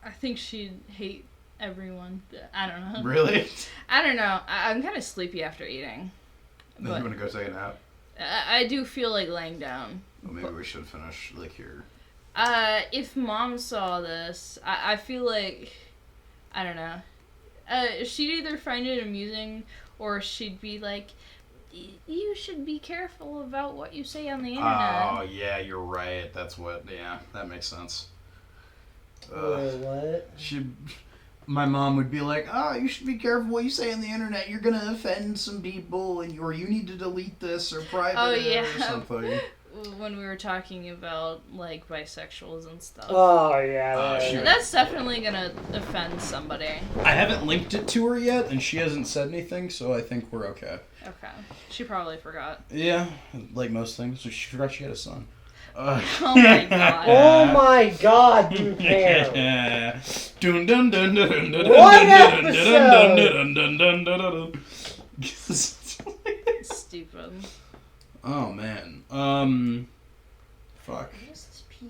I think she'd hate everyone. I don't know. Really? I don't know. I'm kind of sleepy after eating. Then But you wanna go take a nap? I do feel like laying down. Well, maybe we should finish here. If Mom saw this, I feel like, I don't know. She'd either find it amusing or she'd be like, you should be careful about what you say on the internet. Oh, yeah, you're right. Yeah, that makes sense. Wait, what? My mom would be like, oh, you should be careful what you say on the internet. You're going to offend some people, or you need to delete this or private it or something. When we were talking about, bisexuals and stuff. Oh, yeah. That's definitely gonna offend somebody. I haven't linked it to her yet, and she hasn't said anything, so I think we're okay. Okay. She probably forgot. Yeah, like most things. She forgot she had a son. Oh my god. Oh my god, you pair. Dun dun dun dun dun What episode? Stupid. Oh man. Fuck.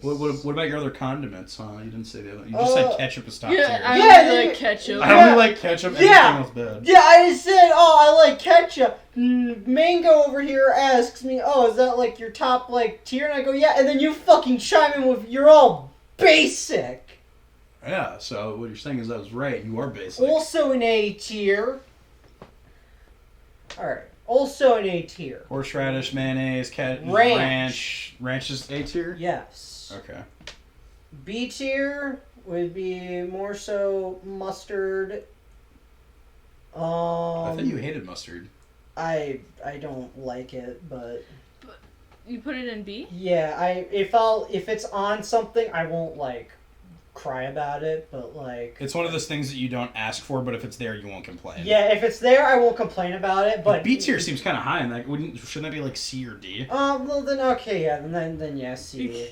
What about your other condiments, huh? You didn't say the other. You just said ketchup is top tier. I Yeah, like ketchup. I only like ketchup. Anything else bad. Yeah, I just said, I like ketchup. Mango over here asks me, is that your top tier? And I go, yeah. And then you fucking chime in with, you're all basic. Yeah. So what you're saying is I was right. You are basic. Also an A tier. All right. Also an A tier. Horseradish, mayonnaise, Ranch. Ranch is A tier? Yes. Okay. B tier would be more so mustard. I thought you hated mustard. I don't like it, but You put it in B? yeah, if it's on something, I won't cry about it, but It's one of those things that you don't ask for, but if it's there, you won't complain. yeah, if it's there, I won't complain about it. But B tier seems kind of high, and shouldn't that be C or D? Well then okay, yeah, then yeah, C.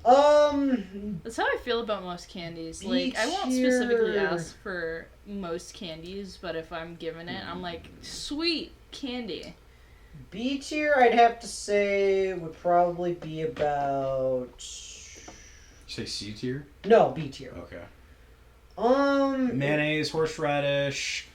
That's how I feel about most candies. I won't specifically tier. ask for most candies, but if I'm given it, I'm like, sweet candy. B tier, I'd have to say would probably be about. Say C tier? No, B tier. Okay. Mayonnaise, horseradish,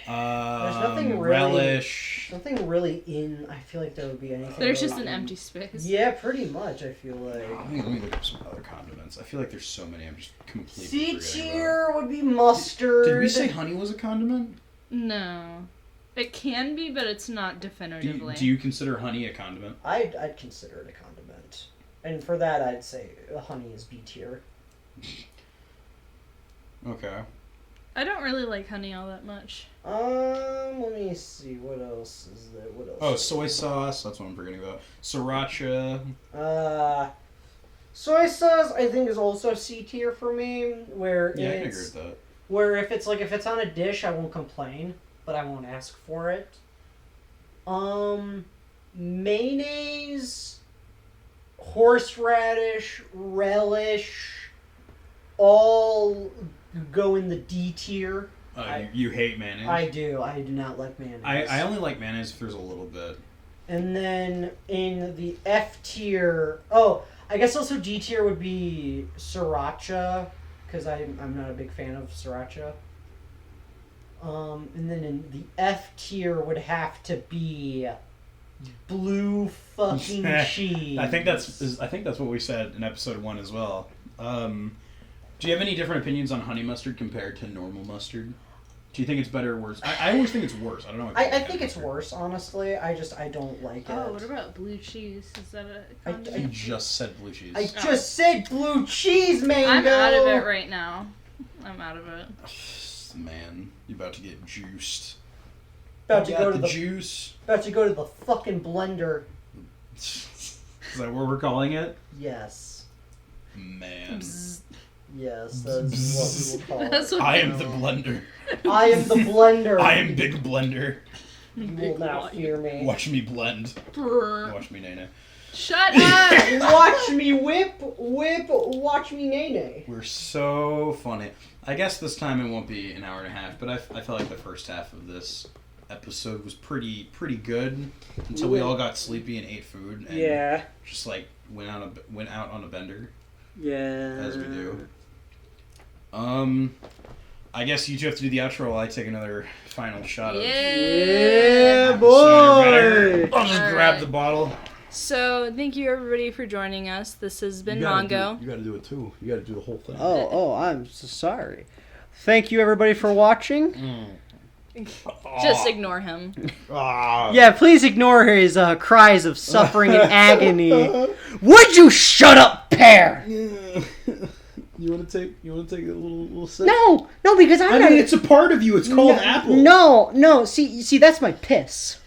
there's nothing really, relish. nothing really in. I feel like there would be anything. There's really just an in. empty space. Yeah, pretty much. I feel like. Let me look up some other condiments. I feel like there's so many. I'm just completely C forgetting tier would be mustard. Did we say honey was a condiment? No. It can be, but it's not Do definitively. you consider honey a condiment? I'd consider it a condiment, and for that I'd say honey is B tier. Okay. I don't really like honey all that much. Let me see. What else is there? What else? Oh, soy sauce. That's what I'm forgetting about. Sriracha. Soy sauce I think is also C tier for me. Where Yeah, I can agree it's with that. where if it's on a dish I won't complain, but I won't ask for it. Mayonnaise, horseradish, relish, all go in the D tier. You hate mayonnaise? I do. I do not like mayonnaise. I only like mayonnaise if there's a little bit. And then in the F tier, I guess also D tier would be sriracha, because I'm not a big fan of sriracha. And then in the F tier would have to be blue fucking cheese. I think that's what we said in episode 1 as well. Do you have any different opinions on honey mustard compared to normal mustard? Do you think it's better or worse? I always think it's worse. I don't know. I think it's worse, honestly. I don't like it. Oh, what about blue cheese? Is that a condiment? You just said blue cheese. I just said blue cheese, mango! I'm out of it right now. I'm out of it. Man, you about to get juiced. About to You go got to the the juice. About to go to the fucking blender. Is that what we're calling it? Yes. Man. Yes, that's what we will call That's it. what I am the blender. I am the blender. I am Big Blender. You will now fear me. Watch me blend. Brr. Watch me nay. Shut up! Watch me whip, watch me nay. We're so funny. I guess this time it won't be an hour and a half, but I felt like the first half of this episode was pretty good until we all got sleepy and ate food and just like went out on a bender. Yeah. As we do. I guess you two have to do the outro while I take another final shot of Yeah, apple cider vinegar. boy. I'll just grab the bottle. So, thank you everybody for joining us. This has been Mongo. You gotta do it too. You gotta do the whole thing. Oh, I'm so sorry. Thank you everybody for watching. Just ignore him. Yeah, please ignore his cries of suffering and agony. Would you shut up, Pear? You want to take a little sip? No, because I'm not. mean, it's a part of you. It's called apple. No. See, that's my piss.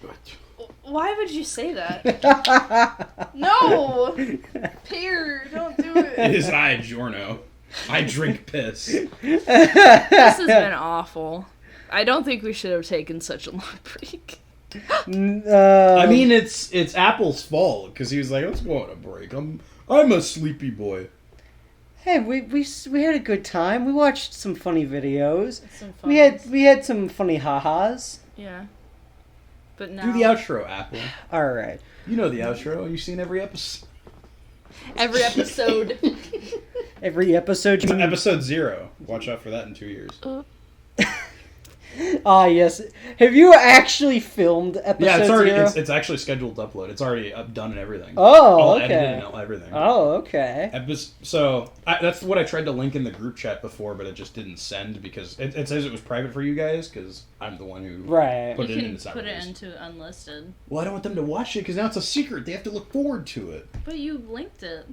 Why would you say that? No! Pear, don't do it. It is I, Giorno. I drink piss. This has been awful. I don't think we should have taken such a long break. I mean, it's Apple's fault because he was like, "Let's go on a break. I'm a sleepy boy." Hey, we had a good time. We watched some funny videos. Some fun. We had some funny ha-has. Yeah. But now Do the outro, Apple. All right. You know the outro. You've seen every episode. every episode. Every episode. Episode 0. Watch out for that in 2 years. Ah, yes. Have you actually filmed episode Yeah, it's already 0? it's actually scheduled to upload. It's already done and everything. Oh, All okay. edited and everything. Oh, okay. That's what I tried to link in the group chat before, but it just didn't send because it says it was private for you guys because I'm the one who put You it in. can It's not put it released. into unlisted. Well, I don't want them to watch it because now it's a secret. They have to look forward to it. But you linked it.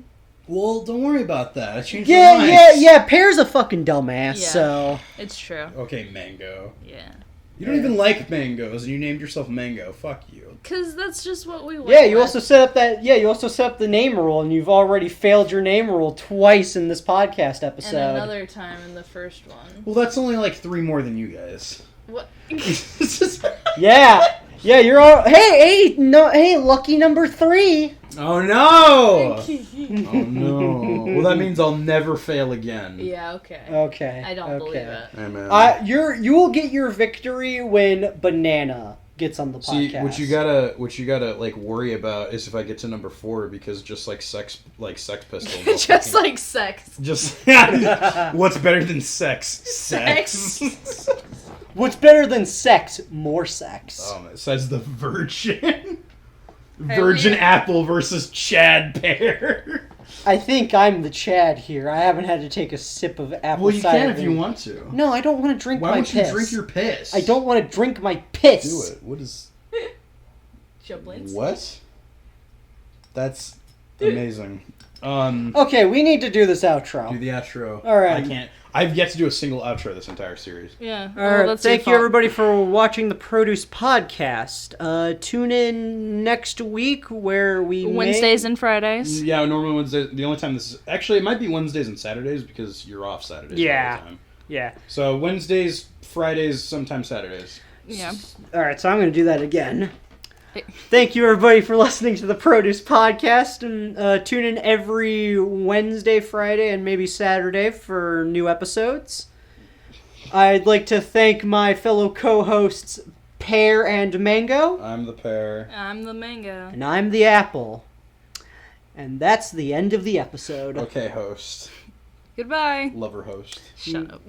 Well, don't worry about that. I changed my mind. Yeah. Pear's a fucking dumbass. Yeah. So It's true. Okay, Mango. Yeah. You don't even like mangoes, and you named yourself Mango. Fuck you. Because that's just what we went yeah, you with. also set up that. Yeah, you also set up the name rule, and you've already failed your name rule twice in this podcast episode. And another time in the first one. Well, that's only like 3 more than you guys. What? Yeah, you're all. Hey, lucky number 3. Oh no! Oh no! Well, that means I'll never fail again. Yeah, okay. Okay. I don't believe it. Hey man. You will get your victory when Banana gets on the See, podcast. what you gotta like worry about is if I get to number 4, because just like Sex Pistols, I'll Just fucking- like sex. just what's better than sex? Sex. What's better than sex? More sex. It says the Virgin. Virgin yeah. Apple versus Chad Pear. I think I'm the Chad here. I haven't had to take a sip of apple Well, you cider. can if you want to. No, I don't want to drink Why my won't piss. you drink your piss? I don't want to drink my piss. do it. What is Jublins. what? That's amazing. Okay, we need to do this outro. Do the outro. All right. I can't. I've yet to do a single outro this entire series. Yeah. All right, that's thank your you fault. everybody for watching the Produce Podcast. Tune in next week where we Wednesdays and Fridays. Yeah, normally Wednesdays. The only time this is actually it might be Wednesdays and Saturdays because you're off Saturdays. Yeah. All the time. Yeah. So Wednesdays, Fridays, sometimes Saturdays. Yeah. All right, so I'm going to do that again. Thank you everybody for listening to the Produce Podcast, and tune in every Wednesday, Friday, and maybe Saturday for new episodes. I'd like to thank my fellow co-hosts Pear and Mango, I'm the Pear. I'm the mango. and I'm the Apple. And that's the end of the episode. Okay, host. Goodbye. Lover host. Shut up.